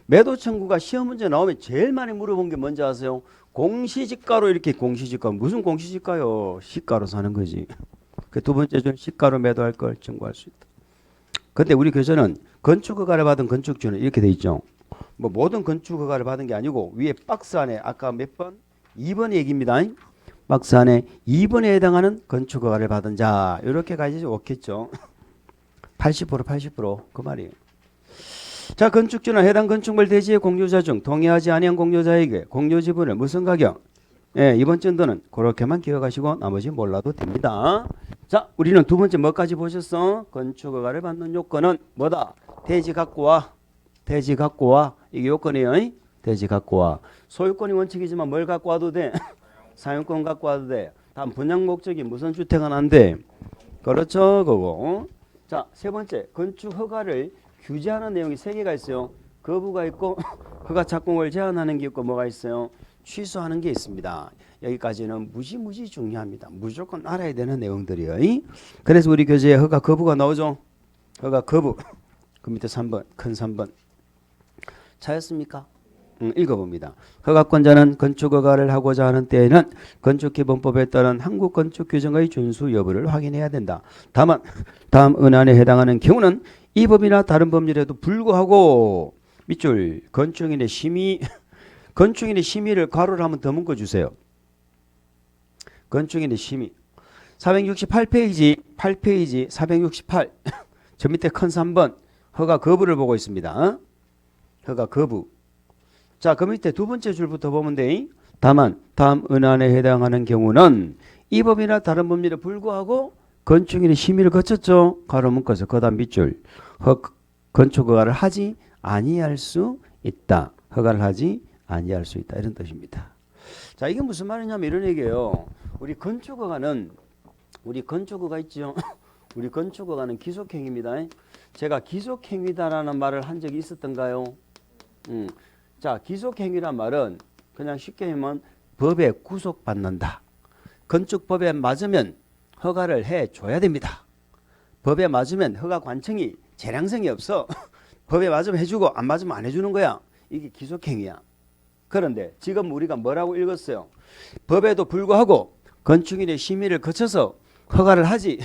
매도 청구가 시험 문제 나오면 제일 많이 물어본 게 뭔지 아세요? 공시지가로 이렇게 공시지가. 무슨 공시지가요? 시가로 사는 거지. 그 두 번째 중 시가로 매도할 걸 청구할 수 있다. 근데 우리 교재는 건축허가를 받은 건축주는 이렇게 돼 있죠. 뭐 모든 건축허가를 받은 게 아니고 위에 박스 안에 아까 몇 번? 2번 얘기입니다. 박스 안에 2번에 해당하는 건축허가를 받은 자 이렇게 가야지 좋겠죠. 80% 그 말이에요. 자, 건축주는 해당 건축물 대지의 공유자 중 동의하지 아니한 공유자에게 공유 지분을 무슨 가격? 예, 이번 전도는 그렇게만 기억하시고 나머지 몰라도 됩니다. 자, 우리는 두 번째 뭐까지 보셨어? 건축허가를 받는 요건은 뭐다? 대지 갖고 와. 대지 갖고 와. 이게 요건이에요. 대지 갖고 와. 소유권이 원칙이지만 뭘 갖고 와도 돼? 사용권 갖고 와도 돼. 다음 분양 목적이 무슨 주택은 안 돼. 그렇죠. 그거. 자, 세 번째 건축허가를 규제하는 내용이 3개가 있어요. 거부가 있고 허가 착공을 제한하는 게 있고 뭐가 있어요? 취소하는 게 있습니다. 여기까지는 무지 중요합니다. 무조건 알아야 되는 내용들이에요. 그래서 우리 교재에 허가 거부가 나오죠. 허가 거부. 그 밑에 3번 큰 3번 차였습니까? 읽어봅니다. 허가권자는 건축허가를 하고자 하는 때에는 건축기본법에 따른 한국건축규정의 준수 여부를 확인해야 된다. 다만 다음 은안에 해당하는 경우는 이 법이나 다른 법률에도 불구하고 밑줄 건축인의 심의를 괄호를 한번 더 묶어주세요. 건축인의 심의 468페이지 468 저 밑에 큰 3번 허가 거부를 보고 있습니다. 허가 거부. 자, 그 밑에 두 번째 줄부터 보면 돼. 다만 다음 은안에 해당하는 경우는 이 법이나 다른 법률에 불구하고 건축인의 심의를 거쳤죠. 가로 묶어서 그 다음 밑줄 건축허가를 하지 아니할 수 있다. 허가를 하지 아니할 수 있다. 이런 뜻입니다. 자, 이게 무슨 말이냐면 이런 얘기예요. 우리 건축허가 있죠. 우리 건축허가는 기속행위입니다. 제가 기속행위다라는 말을 한 적이 있었던가요? 자, 기속행위란 말은 그냥 쉽게 하면 법에 구속받는다. 건축법에 맞으면 허가를 해줘야 됩니다. 법에 맞으면 허가 관청이 재량성이 없어. 법에 맞으면 해주고 안 맞으면 안 해주는 거야. 이게 기속행위야. 그런데 지금 우리가 뭐라고 읽었어요? 법에도 불구하고 건축인의 심의를 거쳐서 허가를 하지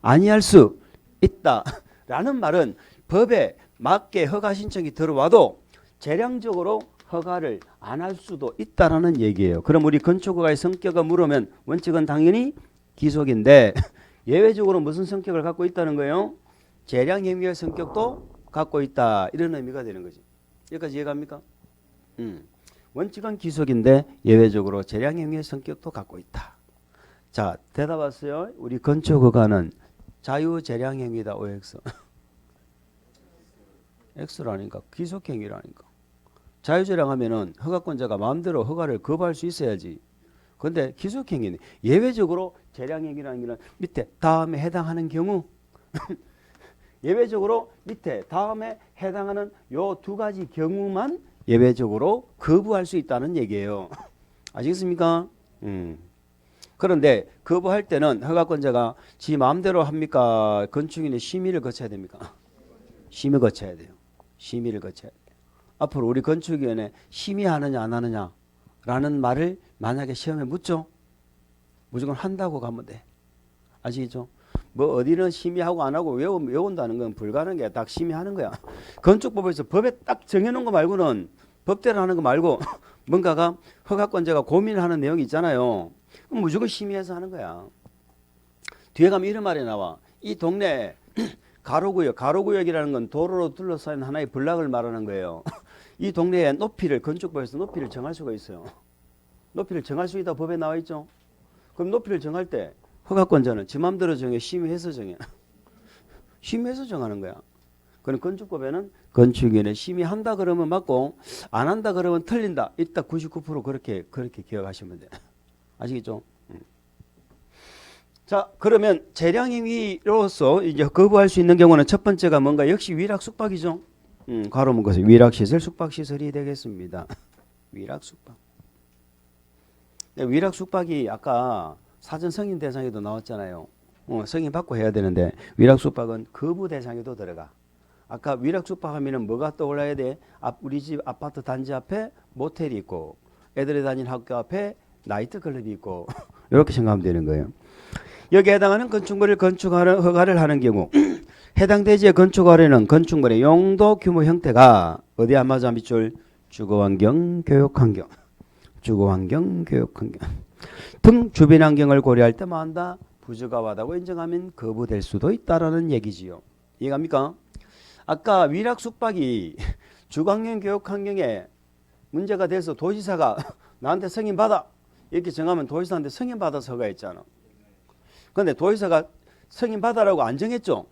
아니할 수 있다라는 말은 법에 맞게 허가 신청이 들어와도 재량적으로 허가를 안 할 수도 있다라는 얘기예요. 그럼 우리 건축허가의 성격을 물으면 원칙은 당연히 기속인데 예외적으로 무슨 성격을 갖고 있다는 거예요? 재량행위의 성격도 갖고 있다. 이런 의미가 되는 거지. 여기까지 이해갑니까? 원칙은 기속인데 예외적으로 재량행위의 성격도 갖고 있다. 자, 대답 왔어요. 우리 건축허가는 자유재량행위다. OX. X라니까 기속행위라니까. 자유재량하면은 허가권자가 마음대로 허가를 거부할 수 있어야지. 근데 기속행위는 예외적으로 재량행위라는 게 밑에 다음에 해당하는 경우 예외적으로 밑에 다음에 해당하는 요 두 가지 경우만 예외적으로 거부할 수 있다는 얘기예요. 아시겠습니까? 그런데 거부할 때는 허가권자가 지 마음대로 합니까? 건축인의 심의를 거쳐야 됩니까? 심의 거쳐야 돼요. 심의를 거쳐야 돼요. 앞으로 우리 건축위원회 심의하느냐 안 하느냐 라는 말을 만약에 시험에 묻죠? 무조건 한다고 가면 돼. 아시겠죠? 뭐 어디는 심의하고 안 하고 외운다는 건 불가능해. 딱 심의하는 거야. 건축법에서 법에 딱 정해놓은 거 말고는 법대로 하는 거 말고 뭔가가 허가권자가 고민하는 내용이 있잖아요. 그럼 무조건 심의해서 하는 거야. 뒤에 가면 이런 말이 나와. 이 동네 가로구역, 가로구역이라는 건 도로로 둘러싸인 하나의 블락을 말하는 거예요. 이 동네의 높이를 건축법에서 높이를 정할 수가 있어요. 높이를 정할 수 있다 법에 나와 있죠. 그럼 높이를 정할 때 허가권자는 지 맘대로 정해, 심의해서 정해. 심의해서 정하는 거야. 그럼 건축법에는 건축위원회 심의한다 그러면 맞고 안 한다 그러면 틀린다. 이따 99% 그렇게 기억하시면 돼. 아시겠죠? 자, 그러면 재량행위로서 이제 거부할 수 있는 경우는 첫 번째가 뭔가 역시 위락숙박이죠. 가로 묶어서 위락시설, 숙박시설이 되겠습니다. 위락숙박. 위락숙박이 아까 사전 승인 대상에도 나왔잖아요. 승인 받고 해야 되는데 위락숙박은 거부 대상에도 들어가. 아까 위락숙박하면은 뭐가 떠올라야 돼? 우리 집 아파트 단지 앞에 모텔이 있고 애들이 다니는 학교 앞에 나이트클럽이 있고 이렇게 생각하면 되는 거예요. 여기에 해당하는 건축물을 건축하는 허가를 하는 경우 해당 대지의 건축하려는 건축물의 용도 규모 형태가 어디에 안 맞아 밑줄 주거환경, 교육환경, 주거환경, 교육환경 등 주변 환경을 고려할 때 만다 부적합하다고 인정하면 거부될 수도 있다라는 얘기지요. 이해갑니까? 아까 위락숙박이 주거환경, 교육환경에 문제가 돼서 도지사가 나한테 승인받아 이렇게 정하면 도지사한테 승인받아서 허가했잖아. 그런데 도지사가 승인받아라고 안 정했죠.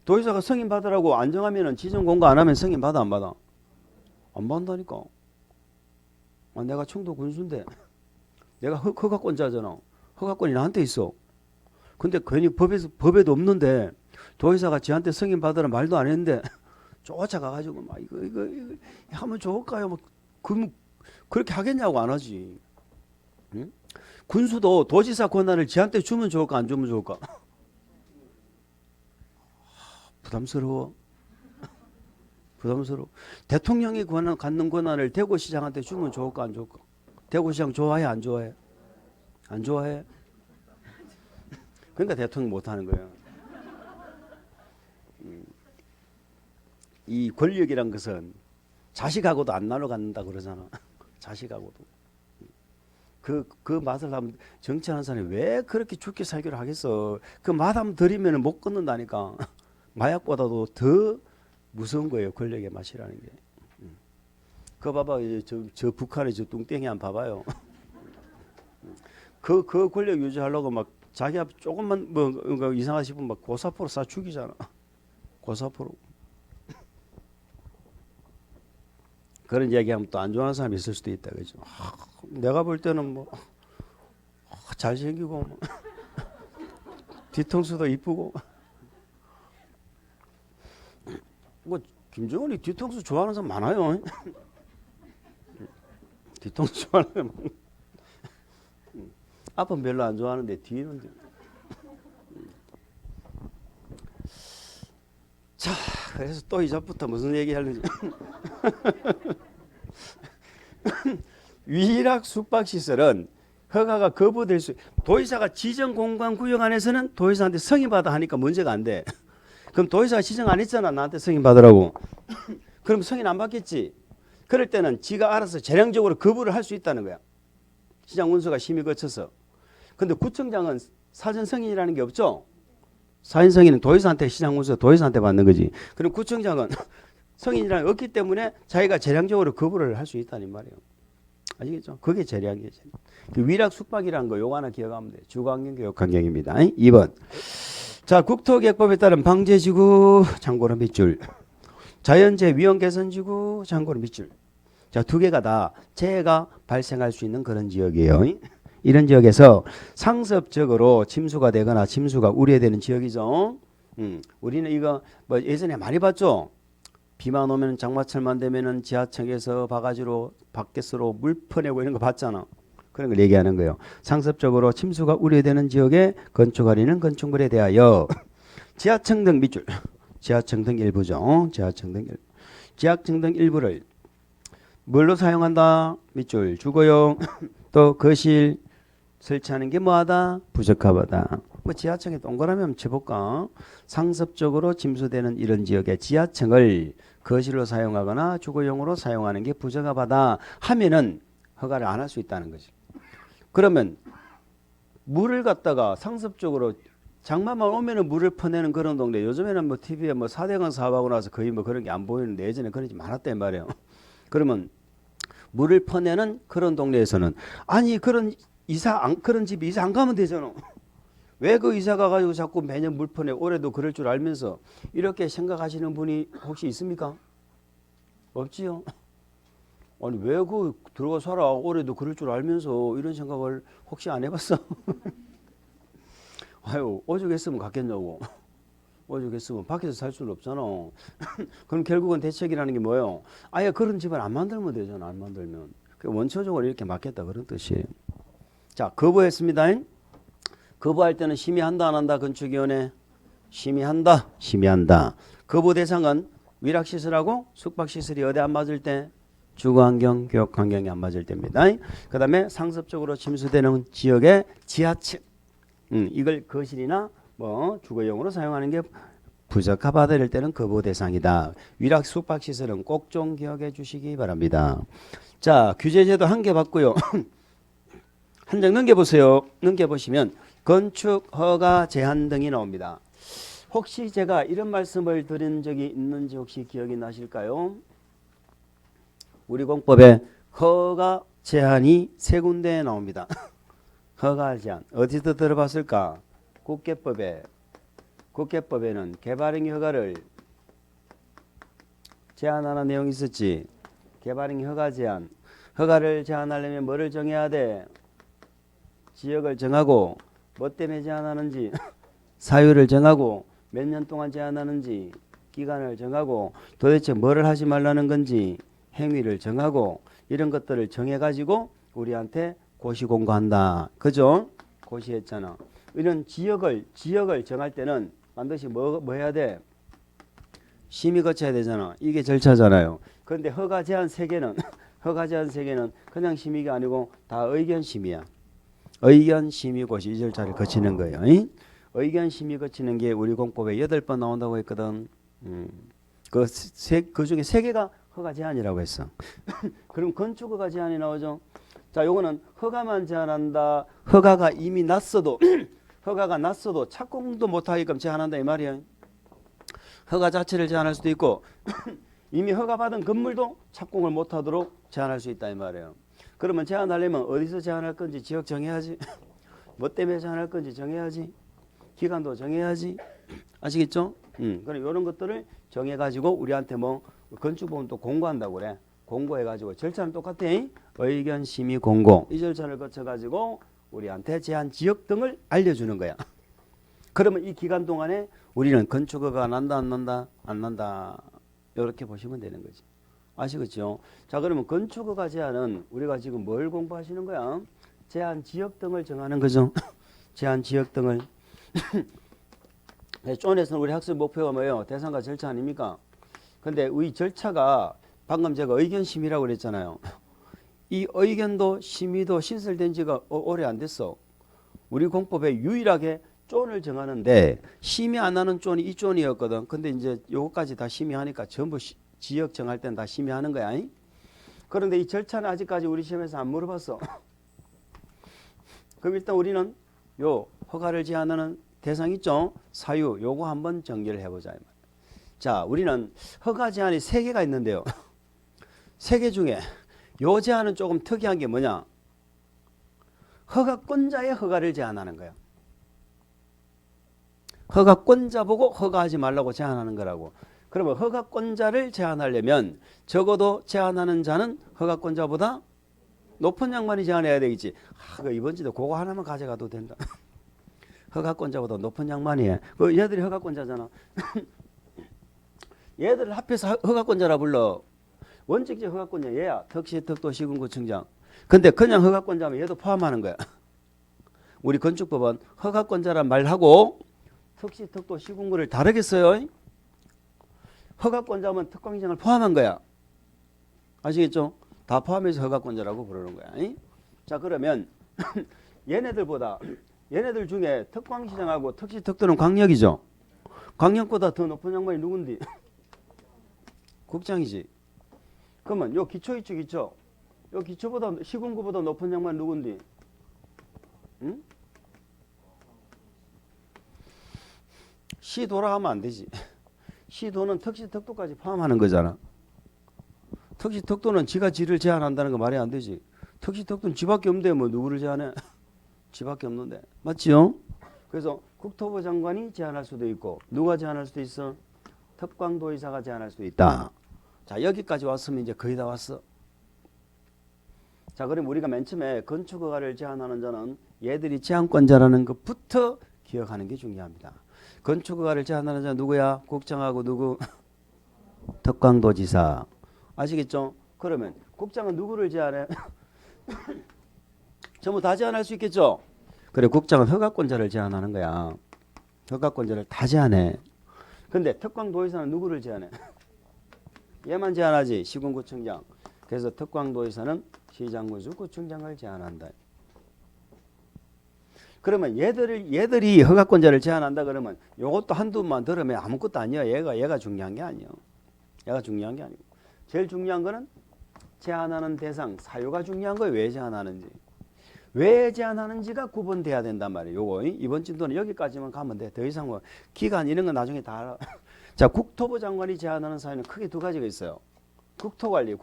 도지사가 승인받으라고 안 정하면 지정 공고 안 하면 승인받아 안 받아? 안 받는다니까. 내가 청도 군수인데 내가 허가권자잖아. 허가권이 나한테 있어. 근데 괜히 법에도 없는데 도지사가 지한테 승인받으라 말도 안 했는데 쫓아가가지고 막 이거 하면 좋을까요? 막 그렇게 하겠냐고 안 하지. 응? 군수도 도지사 권한을 지한테 주면 좋을까 안 주면 좋을까? 부담스러워. 부담스러워. 대통령이 갖는 권한을 대구시장한테 주면 좋을까 안 좋을까? 대구시장 좋아해 안 좋아해? 안 좋아해? 그러니까 대통령 못하는 거예요. 이 권력이란 것은 자식하고도 안 나눠 갖는다 그러잖아. 자식하고도. 그 맛을 하면 정치하는 사람이 왜 그렇게 죽게 살기를 하겠어. 그 맛 한번 들이면 못 끊는다니까. 마약보다도 더 무서운 거예요. 권력의 맛이라는 게. 그거 봐봐. 저 북한의 저 뚱땡이 한번 봐봐요. 그 권력 유지하려고 막 자기 앞 조금만 뭐 이상하다 싶으면 막 고사포로 쏴 죽이잖아. 고사포로. 그런 얘기하면 또 안 좋아하는 사람이 있을 수도 있다. 그죠? 내가 볼 때는 뭐 잘생기고 뭐 뒤통수도 이쁘고 뭐 김정은이 뒤통수 좋아하는 사람 많아요. 뒤통수 좋아하는 앞은 별로 안 좋아하는데 뒤는 자, 그래서 또 이제부터 무슨 얘기 하는지 위락 숙박시설은 허가가 거부될 수, 도의사가 지정 공간 구역 안에서는 도의사한테 승인받아 하니까 문제가 안 돼. 그럼 도의사가 지정 안 했잖아. 나한테 승인받으라고. 그럼 승인 안 받겠지. 그럴 때는 지가 알아서 재량적으로 거부를 할 수 있다는 거야. 시장군수가 심의 거쳐서. 근데 구청장은 사전 승인이라는 게 없죠. 사전 승인은 도의사한테, 시장군수가 도의사한테 받는 거지. 그럼 구청장은 승인이라는 게 없기 때문에 자기가 재량적으로 거부를 할 수 있다는 말이에요. 아시겠죠? 그게 재량이에요. 그 위락 숙박이라는 거 요거 하나 기억하면 돼요. 주거환경 교육환경입니다. 2번. 자, 국토계획법에 따른 방제지구 참고로 밑줄. 자연재해 위험 개선지구 참고로 밑줄. 자, 두 개가 다 재해가 발생할 수 있는 그런 지역이에요. 이런 지역에서 상습적으로 침수가 되거나 침수가 우려되는 지역이죠. 우리는 이거 뭐 예전에 많이 봤죠. 비만 오면 장마철만 되면은 지하철에서 바가지로 밖에서로 물 퍼내고 이런 거 봤잖아. 그런 걸 얘기하는 거예요. 상습적으로 침수가 우려되는 지역에 건축하려는 건축물에 대하여 지하층 등 밑줄, 지하층 등 일부죠. 지하층 등 일부를 뭘로 사용한다? 밑줄, 주거용, 또 거실 설치하는 게 뭐하다? 부적합하다. 뭐 지하층에 동그라미 한번 쳐볼까? 상습적으로 침수되는 이런 지역의 지하층을 거실로 사용하거나 주거용으로 사용하는 게 부적합하다 하면은 허가를 안 할 수 있다는 거지. 그러면 물을 갖다가 상습적으로 장마만 오면은 물을 퍼내는 그런 동네, 요즘에는 뭐 TV에 뭐 사대강 사업하고 나서 거의 뭐 그런 게 안 보이는데 예전에 그런 게 많았단 말이에요. 그러면 물을 퍼내는 그런 동네에서는 아니 그런 집이 이사 안 가면 되잖아. 왜 그 이사 가가지고 자꾸 매년 물 퍼내, 올해도 그럴 줄 알면서 이렇게 생각하시는 분이 혹시 있습니까? 없지요. 아니 왜 그 들어가 살아, 올해도 그럴 줄 알면서 이런 생각을 혹시 안 해봤어? 아유, 오죽했으면 갔겠냐고. 오죽했으면 밖에서 살 수는 없잖아. 그럼 결국은 대책이라는 게 뭐예요? 아예 그런 집을 안 만들면 되잖아. 안 만들면 원초적으로 이렇게 막겠다 그런 뜻이에요. 자, 거부했습니다. 거부할 때는 심의한다 안 한다? 건축위원회 심의한다. 거부 대상은 위락시설하고 숙박시설이 어디 안 맞을 때? 주거환경, 교육환경이 안 맞을 때입니다. 그 다음에 상습적으로 침수되는 지역의 지하층, 이걸 거실이나 뭐 주거용으로 사용하는 게 부적합하다 될 때는 거부 대상이다. 위락 숙박시설은 꼭 좀 기억해 주시기 바랍니다. 자, 규제제도 한 개 봤고요. 한 장 넘겨보세요. 넘겨보시면 건축 허가 제한 등이 나옵니다. 혹시 제가 이런 말씀을 드린 적이 있는지 혹시 기억이 나실까요? 우리 공법에 허가 제한이 세 군데에 나옵니다. 허가 제한 어디서 들어봤을까? 국계법에는 개발행 허가를 제한하는 내용이 있었지. 개발행 허가 제한. 허가를 제한하려면 뭐를 정해야 돼? 지역을 정하고 뭐 때문에 제한하는지 사유를 정하고 몇 년 동안 제한하는지 기간을 정하고 도대체 뭐를 하지 말라는 건지 행위를 정하고 이런 것들을 정해가지고 우리한테 고시 공고한다. 그죠? 고시했잖아. 이런 지역을 정할 때는 반드시 뭐 해야 돼? 심의 거쳐야 되잖아. 이게 절차잖아요. 그런데 허가 제한 세 개는 그냥 심의가 아니고 다 의견 심의야. 의견 심의 고시 이 절차를 거치는 거예요. 의견 심의 거치는 게 우리 공법에 8번 나온다고 했거든. 그 중에 3개가 허가 제한이라고 했어. 그럼 건축 허가 제한이 나오죠. 자, 요거는 허가만 제한한다. 허가가 이미 났어도 착공도 못하게끔 제한한다 이 말이야. 허가 자체를 제한할 수도 있고 이미 허가받은 건물도 착공을 못하도록 제한할 수 있다 이 말이에요. 그러면 제한하려면 어디서 제한할 건지 지역 정해야지. 뭐 때문에 제한할 건지 정해야지. 기간도 정해야지. 아시겠죠? 그럼 이런 것들을 정해가지고 우리한테 뭐 건축보험도 공고한다고 그래. 공고해가지고 절차는 똑같아. 의견 심의 공고 이 절차를 거쳐가지고 우리한테 제한 지역 등을 알려주는 거야. 그러면 이 기간 동안에 우리는 건축허가 난다 안 난다? 안 난다. 이렇게 보시면 되는 거지. 아시겠죠? 자, 그러면 건축허가 제한은 우리가 지금 뭘 공부하시는 거야? 제한 지역 등을 정하는 거죠. 제한 지역 등을. 존에서는 우리 학습 목표가 뭐예요? 대상과 절차 아닙니까? 근데 이 절차가 방금 제가 의견 심의라고 그랬잖아요. 이 의견도 심의도 신설된 지가 오래 안 됐어. 우리 공법에 유일하게 존을 정하는데 심의 안 하는 존이 이 존이었거든. 근데 이제 요거까지 다 심의하니까 전부 지역 정할 때는 다 심의하는 거야. 그런데 이 절차는 아직까지 우리 시험에서 안 물어봤어. 그럼 일단 우리는 요 허가를 제한하는 대상 있죠? 사유 요거 한번 정리를 해보자. 자, 우리는 허가 제한이 3개가 있는데요. 3개 중에 요 제한은 조금 특이한 게 뭐냐? 허가권자의 허가를 제한하는 거야. 허가권자 보고 허가하지 말라고 제한하는 거라고. 그러면 허가권자를 제한하려면 적어도 제한하는 자는 허가권자보다 높은 양반이 제한해야 되겠지. 이번 주도 그거 하나만 가져가도 된다. 허가권자보다 높은 양반이 해. 얘들이 허가권자잖아. 얘들을 합해서 허가권자라 불러. 원칙적 허가권자 얘야. 덕시, 덕도, 시군구청장. 근데 그냥 허가권자면 얘도 포함하는 거야. 우리 건축법은 허가권자란 말하고 덕시, 덕도, 시군구를 다르게 써요. 허가권자면 특광시장을 포함한 거야. 아시겠죠? 다 포함해서 허가권자라고 부르는 거야. 자, 그러면 얘네들 중에 특광시장하고 덕시, 덕도는 광역이죠. 광역보다 더 높은 양반이 누군데? 국장이지. 그러면 요 기초 있죠, 기초. 요 기초보다 시군구보다 높은 양반 누군데? 응? 시도라 하면 안 되지. 시도는 덕시, 덕도까지 포함하는 거잖아. 덕시, 덕도는 지가 지를 제한한다는 거 말이 안 되지. 덕시, 덕도는 지밖에 없는데 뭐 누구를 제한해? 지밖에 없는데. 맞지요? 그래서 국토부 장관이 제한할 수도 있고 누가 제한할 수도 있어? 특광도의사가 제한할 수도 있다. 자, 여기까지 왔으면 이제 거의 다 왔어. 자, 그럼 우리가 맨 처음에 건축허가를 제한하는 자는 얘들이 제한권자라는 것부터 기억하는 게 중요합니다. 건축허가를 제한하는 자는 누구야? 국장하고 누구? 특광도지사. 아시겠죠? 그러면 국장은 누구를 제한해? 전부 다 제한할 수 있겠죠? 그래, 국장은 허가권자를 제한하는 거야. 허가권자를 다 제한해. 근데 특광도의사는 누구를 제한해? 얘만 제한하지. 시군구청장. 그래서 특광도의사는 시장군수 구청장을 제한한다. 그러면 얘들이 허가권자를 제한한다 그러면 요것도 한두만 들으면 아무것도 아니야. 얘가 중요한 게 아니야. 얘가 중요한 게 아니고. 제일 중요한 거는 제한하는 대상, 사유가 중요한 거예요. 왜 제한하는지. 왜 제한하는지가 구분돼야 된단 말이에요. 요거 이번 진도는 여기까지만 가면 돼. 더 이상 뭐 기간 이런 건 나중에 다 알아. 자, 국토부 장관이 제한하는 사유는 크게 2가지가 있어요. 국토관리.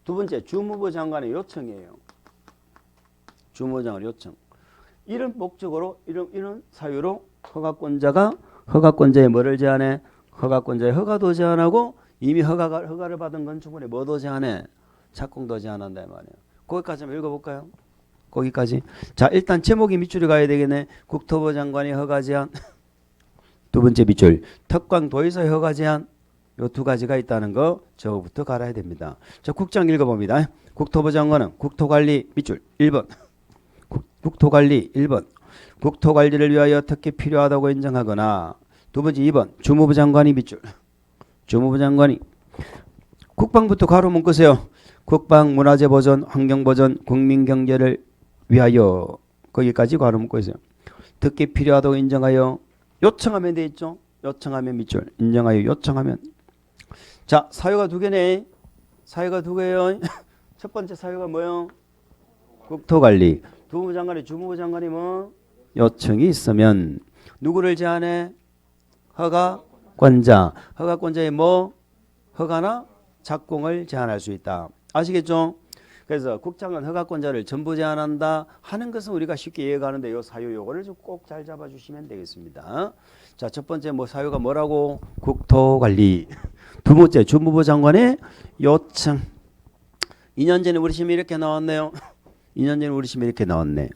두 번째, 주무부 장관의 요청이에요. 주무부 장관의 요청. 이런 목적으로 이런 사유로 허가권자의 뭐를 제한해? 허가권자의 허가도 제한하고 이미 허가를 받은 건축물에 뭐도 제한해? 착공도 제한한다 이 말이에요. 거기까지 한번 읽어볼까요? 거기까지. 자, 일단 제목이 밑줄이 가야 되겠네. 국토부 장관의 허가 제한. 두 번째 밑줄. 특광도의사의 허가 제한. 요 2가지가 있다는 거 저부터 갈아야 됩니다. 자, 국장 읽어봅니다. 국토부 장관은 국토관리 밑줄 1번. 국토관리 1번. 국토관리를 위하여 특히 필요하다고 인정하거나. 두 번째 2번. 주무부 장관이 밑줄. 주무부 장관이. 국방부터 가로 묶으세요. 국방, 문화재 보전, 환경 보전, 국민 경제를 위하여. 거기까지 가로 묶고 있어요. 특히 필요하다고 인정하여 요청하면 돼 있죠. 요청하면 밑줄. 인정하여 요청하면. 자, 사유가 2개네. 사유가 2개예요. 첫 번째 사유가 뭐요? 국토관리. 주무부 장관이 뭐? 요청이 있으면 누구를 제한해? 허가권자. 허가권자의 뭐? 허가나 착공을 제한할 수 있다. 아시겠죠? 그래서 국장은 허가권자를 전부 제한한다 하는 것은 우리가 쉽게 이해가는데 요 사유 요거를 꼭 잘 잡아주시면 되겠습니다. 자, 첫 번째 뭐 사유가 뭐라고? 국토관리. 두 번째 주무부 장관의 요청. 2년 전에 우리 시험에 이렇게 나왔네요. 2년 전에 우리 시험에 이렇게 나왔네.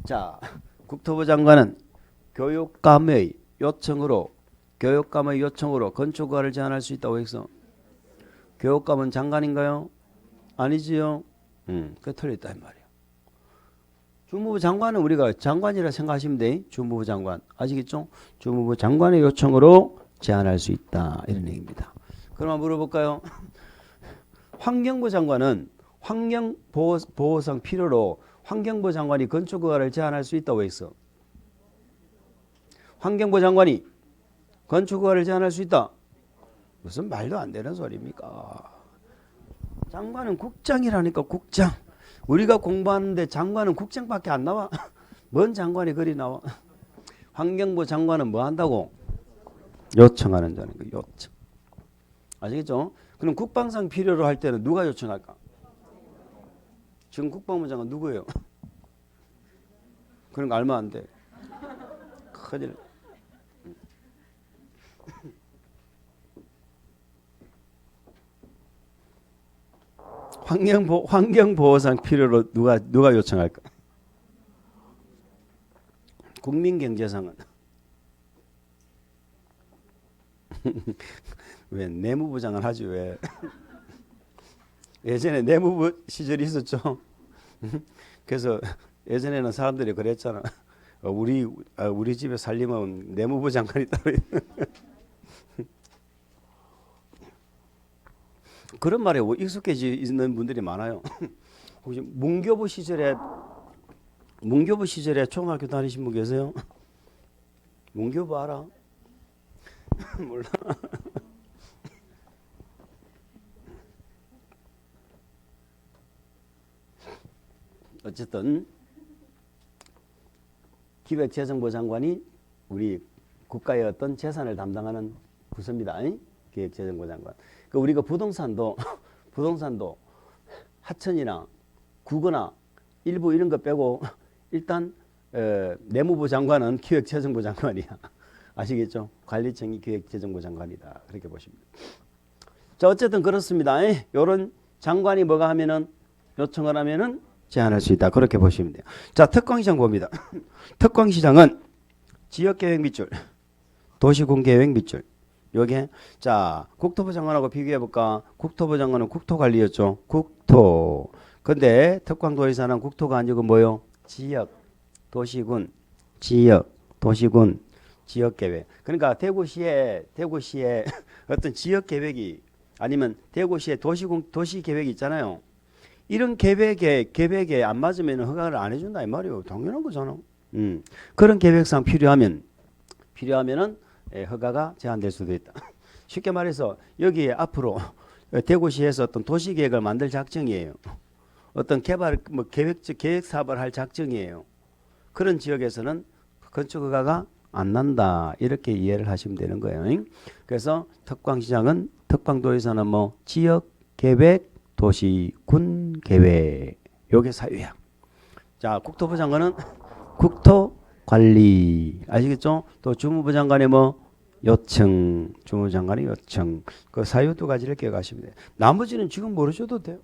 자, 국토부 장관은 교육감의 요청으로 교육감의 요청으로 건축허가를 제한할 수 있다고 했어. 교육감은 장관인가요? 아니지요. 그게 틀렸다 이 말이에요. 주무부 장관은 우리가 장관이라 생각하시면 돼. 주무부 장관. 아시겠죠? 주무부 장관의 요청으로 제한할 수 있다. 이런 얘기입니다. 그럼 한번 물어볼까요? 환경부 장관은 환경보호상 필요로 환경부 장관이 건축허가를 제한할 수 있다고 했어. 환경부 장관이 건축허가를 제한할 수 있다. 무슨 말도 안 되는 소리입니까? 장관은 국장이라니까 국장. 우리가 공부하는데 장관은 국장밖에 안 나와. 뭔 장관이 그리 나와. 환경부 장관은 뭐 한다고? 요청하는 자는 거 요청. 아시겠죠? 그럼 국방상 필요로 할 때는 누가 요청할까? 지금 국방부 장관 누구예요? 그런 거 알면 안 돼. 큰일. 환경보호상 필요로 누가 요청할까? 국민경제상은 왜 내무부 장관 하지 왜? 예전에 내무부 시절이 있었죠. 그래서 예전에는 사람들이 그랬잖아. 우리 집에 살림은 내무부 장관이 따로 있는. 그런 말에 익숙해져 있는 분들이 많아요. 혹시 문교부 시절에 초등학교 다니신 분 계세요? 문교부 알아? 몰라. 어쨌든 기획재정부 장관이 우리 국가의 어떤 재산을 담당하는 부서입니다. 기획재정부 장관. 우리가 부동산도 하천이나 국어나 일부 이런 거 빼고 일단 내무부 장관은 기획재정부 장관이야. 아시겠죠? 관리청이 기획재정부 장관이다. 그렇게 보시면 돼요. 자, 어쨌든 그렇습니다. 이런 장관이 뭐가 하면은 요청을 하면은 제한할 수 있다. 그렇게 보시면 돼요. 자, 특광시장 봅니다. 특광시장은 지역계획 밑줄, 도시군계획 밑줄. 요게 자, 국토부 장관하고 비교해 볼까? 국토부 장관은 국토관리였죠. 국토. 근데 특광도의사는 국토가 아니고 뭐요? 지역, 도시군, 지역, 도시군, 지역계획. 그러니까 대구시에 어떤 지역계획이 아니면 대구시에 도시계획이 있잖아요. 이런 계획에 안 맞으면 허가를 안 해준다 이 말이에요. 당연한 거잖아. 그런 계획상 필요하면은 허가가 제한될 수도 있다. 쉽게 말해서 여기에 앞으로 대구시에서 어떤 도시계획을 만들 작정이에요. 어떤 계획 사업을 할 작정이에요. 그런 지역에서는 건축 허가가 안 난다. 이렇게 이해를 하시면 되는 거예요. 그래서 특광도에서는 뭐 지역 계획, 도시 군 계획. 요게 사유야. 자, 국토부 장관은 국토 관리. 아시겠죠? 또 주무부 장관의 뭐 요청, 주무부 장관의 요청. 그 사유 두 가지를 기억하시면 돼요. 나머지는 지금 모르셔도 돼요.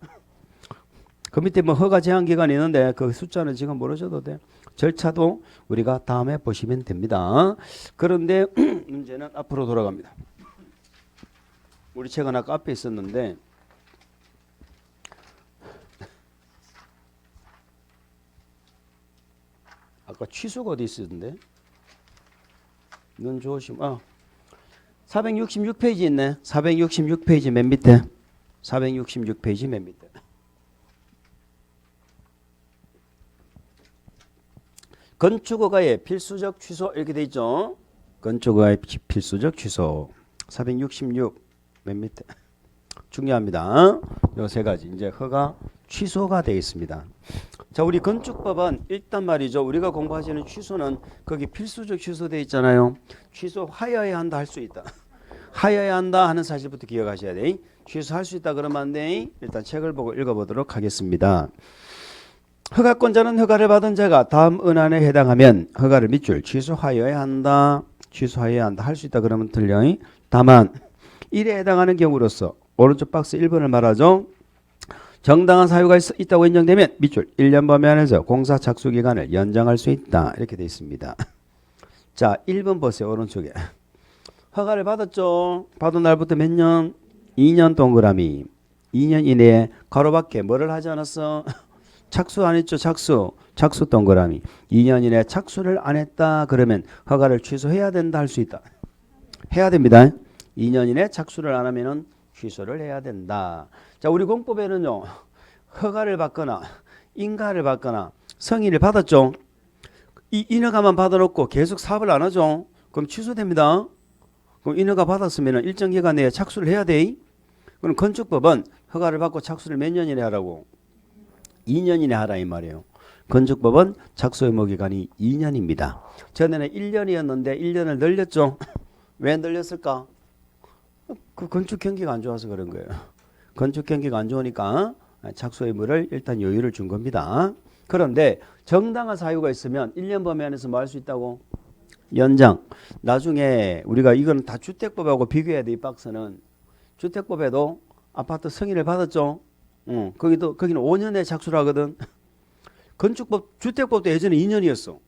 그 밑에 뭐 허가 제한 기간이 있는데 그 숫자는 지금 모르셔도 돼요. 절차도 우리가 다음에 보시면 됩니다. 그런데 문제는 앞으로 돌아갑니다. 우리 책은 아까 앞에 있었는데 아까 취소가 어디 있었는데? 눈 좋으시면 466페이지 있네. 466페이지 맨 밑에. 466페이지 맨 밑에. 건축허가의 필수적 취소 이렇게 돼 있죠. 건축허가의 필수적 취소 466 맨 밑에 중요합니다. 요 세 가지 이제 허가 취소가 되어 있습니다. 자, 우리 건축법은 일단 말이죠. 우리가 공부하시는 취소는 거기 필수적 취소 되어 있잖아요. 취소하여야 한다 할 수 있다. 하여야 한다 하는 사실부터 기억하셔야 돼. 취소할 수 있다 그러면 안 돼. 일단 책을 보고 읽어보도록 하겠습니다. 허가권자는 허가를 받은 자가 다음 은안에 해당하면 허가를 밑줄 취소하여야 한다. 취소하여야 한다. 할 수 있다 그러면 틀려. 다만 일에 해당하는 경우로서 오른쪽 박스 1번을 말하죠. 정당한 사유가 있다고 인정되면 밑줄 1년 범위 안에서 공사 착수 기간을 연장할 수 있다. 이렇게 되어 있습니다. 자, 1번 보세요. 오른쪽에. 허가를 받았죠. 받은 날부터 몇 년? 2년 동그라미. 2년 이내에 가로밖에 뭐를 하지 않았어? 착수 안 했죠. 착수. 착수 동그라미. 2년 이내에 착수를 안 했다. 그러면 허가를 취소해야 된다. 할 수 있다. 해야 됩니다. 2년 이내에 착수를 안 하면은 취소를 해야 된다. 자, 우리 공법에는요. 허가를 받거나 인가를 받거나 승인을 받았죠. 이 인허가만 받아놓고 계속 사업을 안 하죠. 그럼 취소됩니다. 그럼 인허가 받았으면 일정 기간 내에 착수를 해야 돼. 그럼 건축법은 허가를 받고 착수를 몇 년 이내 하라고? 2년 이내 하라 이 말이에요. 건축법은 착수 의무 기간이 2년입니다. 전에는 1년이었는데 1년을 늘렸죠. 왜 늘렸을까? 그 건축 경기가 안 좋아서 그런 거예요. 건축 경기가 안 좋으니까 착수 의무를 일단 여유를 준 겁니다. 그런데 정당한 사유가 있으면 1년 범위 안에서 뭐 할 수 있다고? 연장. 나중에 우리가 이건 다 주택법하고 비교해야 돼. 이 박스는 주택법에도 아파트 승인을 받았죠. 거기는 5년에 착수를 하거든. 건축법, 주택법도 예전에 2년이었어.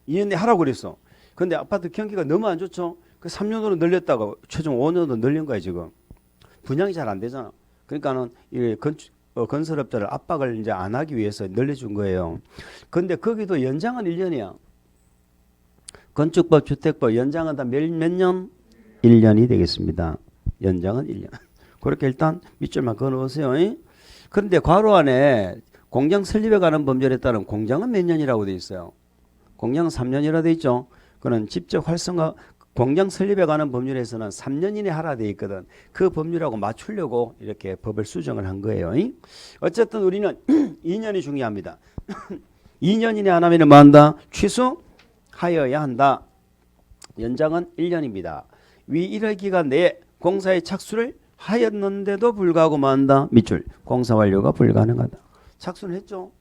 2년 내에 하라고 그랬어. 근데 아파트 경기가 너무 안 좋죠. 그 3년으로 늘렸다가 최종 5년으로 늘린 거야 지금. 분양이 잘 안 되잖아. 그러니까는 이 건설업자를 압박을 이제 안 하기 위해서 늘려준 거예요. 근데 거기도 연장은 1년이야. 건축법, 주택법 연장은 다 몇 년? 1년이 되겠습니다. 연장은 1년. 그렇게 일단 밑줄만 그어놓으세요. 그런데 괄호 안에 공장 설립에 관한 범죄에 따른 공장은 몇 년이라고 돼 있어요. 공장은 3년이라 돼 있죠. 그는 직접 활성화 공장 설립에 관한 법률에서는 3년 이내 하라 돼 있거든. 그 법률하고 맞추려고 이렇게 법을 수정을 한 거예요. 어쨌든 우리는 2년이 중요합니다. 2년 이내 안 하면 뭐 한다? 취소하여야 한다. 연장은 1년입니다. 위 1월 기간 내에 공사에 착수를 하였는데도 불구하고 뭐 한다? 밑줄. 공사 완료가 불가능하다. 착수는 했죠.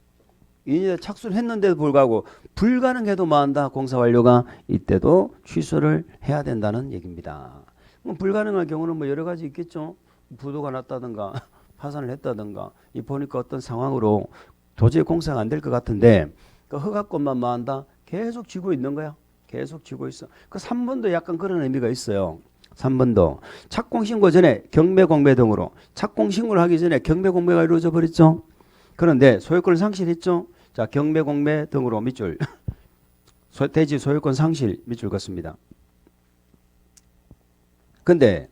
2년에 착수를 했는데도 불구하고 불가능해도 뭐 한다? 공사 완료가 이때도 취소를 해야 된다는 얘기입니다. 불가능할 경우는 뭐 여러 가지 있겠죠. 부도가 났다든가 파산을 했다든가 이 보니까 어떤 상황으로 도저히 공사가 안 될 것 같은데 그 허가권만 뭐 한다? 계속 쥐고 있는 거야. 계속 쥐고 있어. 그 3번도 약간 그런 의미가 있어요. 3번도 착공신고 전에 경매공매 등으로 착공신고를 하기 전에 경매공매가 이루어져 버렸죠. 그런데 소유권을 상실했죠. 자, 경매공매 등으로 밑줄 대지 소유권 상실 밑줄 긋습니다. 근데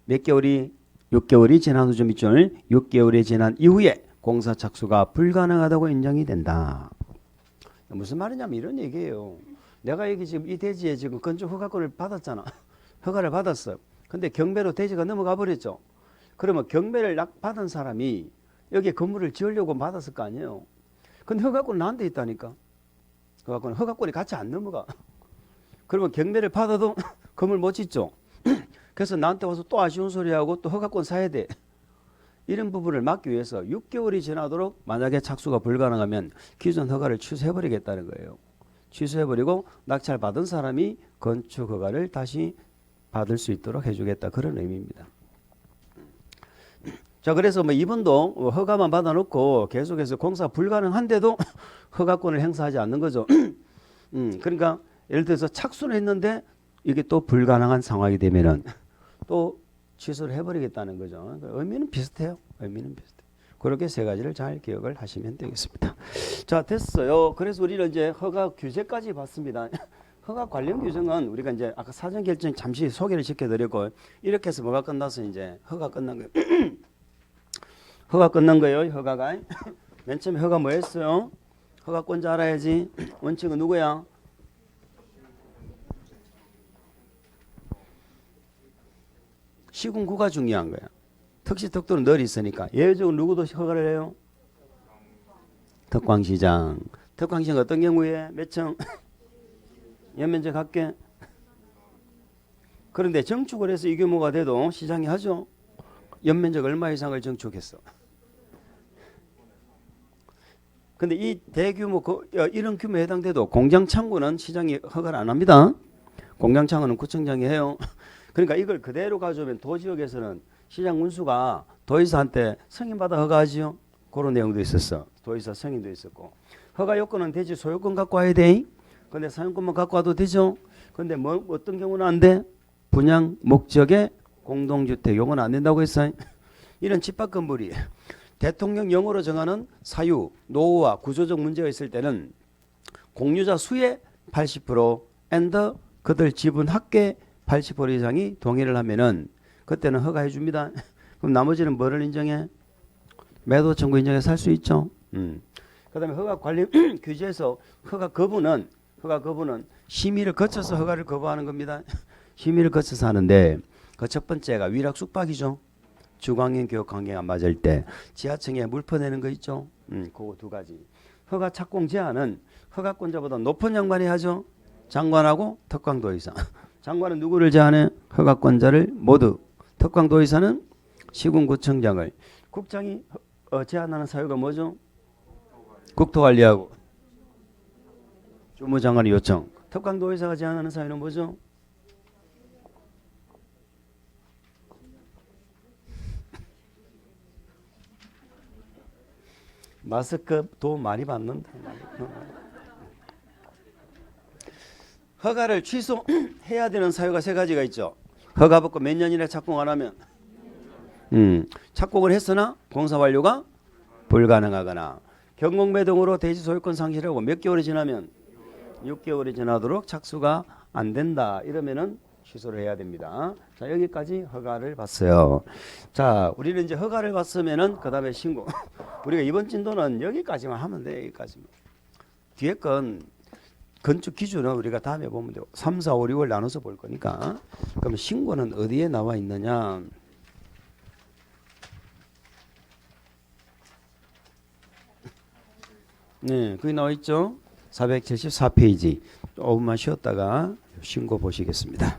몇 개월이 6개월이 지난 후죠. 밑줄 6개월이 지난 이후에 공사 착수가 불가능하다고 인정이 된다. 무슨 말이냐면 이런 얘기예요. 내가 여기 지금 이 대지에 지금 건축 허가권을 받았잖아. 허가를 받았어. 근데 경매로 대지가 넘어가 버렸죠. 그러면 경매를 받은 사람이 여기에 건물을 지으려고 받았을 거 아니에요. 근데 허가권은 나한테 있다니까. 허가권이 같이 안 넘어가. 그러면 경매를 받아도 건물 못 짓죠. 그래서 나한테 와서 또 아쉬운 소리하고 또 허가권 사야 돼. 이런 부분을 막기 위해서 6개월이 지나도록 만약에 착수가 불가능하면 기존 허가를 취소해버리겠다는 거예요. 취소해버리고 낙찰 받은 사람이 건축 허가를 다시 받을 수 있도록 해주겠다. 그런 의미입니다. 자, 그래서 뭐 이번도 허가만 받아놓고 계속해서 공사 불가능한데도 허가권을 행사하지 않는 거죠. 그러니까 예를 들어서 착수를 했는데 이게 또 불가능한 상황이 되면은 또 취소를 해버리겠다는 거죠. 의미는 비슷해요. 의미는 비슷해요. 그렇게 세 가지를 잘 기억을 하시면 되겠습니다. 자, 됐어요. 그래서 우리는 이제 허가 규제까지 봤습니다. 허가 관련 규정은 우리가 이제 아까 사전 결정 잠시 소개를 시켜드렸고 이렇게 해서 뭐가 끝나서 이제 허가 끝난 거예요. 허가 끝난 거예요. 허가가. 맨 처음에 허가 뭐였어요? 허가권자 알아야지. 원칙은 누구야? 시군구가 중요한 거야. 특시특도는 늘 있으니까. 예외적으로 누구도 허가를 해요? 특광시장. 특광시장 어떤 경우에 몇 층? 연면적 합계. 그런데 정축을 해서 이 규모가 돼도 시장이 하죠. 연면적 얼마 이상을 정축했어. 근데 이 대규모 이런 규모에 해당돼도 공장 창고는 시장이 허가를 안 합니다. 공장 창고는 구청장이 해요. 그러니까 이걸 그대로 가져오면 도지역에서는 시장 운수가 도의사한테 승인받아 허가하지요. 그런 내용도 있었어. 도의사 승인도 있었고. 허가 요건은 대지 소유권 갖고 와야 돼. 근데 사용권만 갖고 와도 되죠. 근데 뭐 어떤 경우는 안 돼? 분양 목적의 공동주택 요건 안 된다고 했어요. 이런 집합 건물이 대통령령으로 정하는 사유, 노후와 구조적 문제가 있을 때는 공유자 수의 80% and 그들 지분 합계 80% 이상이 동의를 하면은 그때는 허가해 줍니다. 그럼 나머지는 뭐를 인정해? 매도 청구 인정해서 살 수 있죠. 그다음에 허가 관리 규제에서 허가 거부는 심의를 거쳐서 허가를 거부하는 겁니다. 심의를 거쳐서 하는데 그 첫 번째가 위락 숙박이죠. 주광행 교육 환경 안 맞을 때 지하층에 물 퍼내는 거 있죠. 그거 두 가지. 허가 착공 제한은 허가권자보다 높은 장관이 하죠. 장관하고 특강도의사. 장관은 누구를 제한해? 허가권자를 모두. 특강도의사는 시군구청장을. 국장이 제한하는 사유가 뭐죠? 국토관리하고 주무장관의 요청. 특강도의사가 제한하는 사유는 뭐죠? 마스크 도움 많이 받는다. 허가를 취소해야 되는 사유가 세 가지가 있죠. 허가 받고 몇 년 이내 착공 안 하면 착공을 했으나 공사 완료가 불가능하거나 경공매 등으로 대지 소유권 상실하고 몇 개월이 지나면 6개월이 지나도록 착수가 안 된다. 이러면은 취소를 해야 됩니다. 자, 여기까지 허가를 받았어요. 자, 우리는 이제 허가를 받으면은 그 다음에 신고. 우리가 이번 진도는 여기까지만 하면 돼. 여기까지만. 뒤에 건 건축 기준은 우리가 다음에 보면 돼요. 3, 4, 5, 6을 나눠서 볼 거니까. 그럼 신고는 어디에 나와 있느냐? 네, 거기 나와 있죠. 474페이지. 조금만 쉬었다가 신고 보시겠습니다.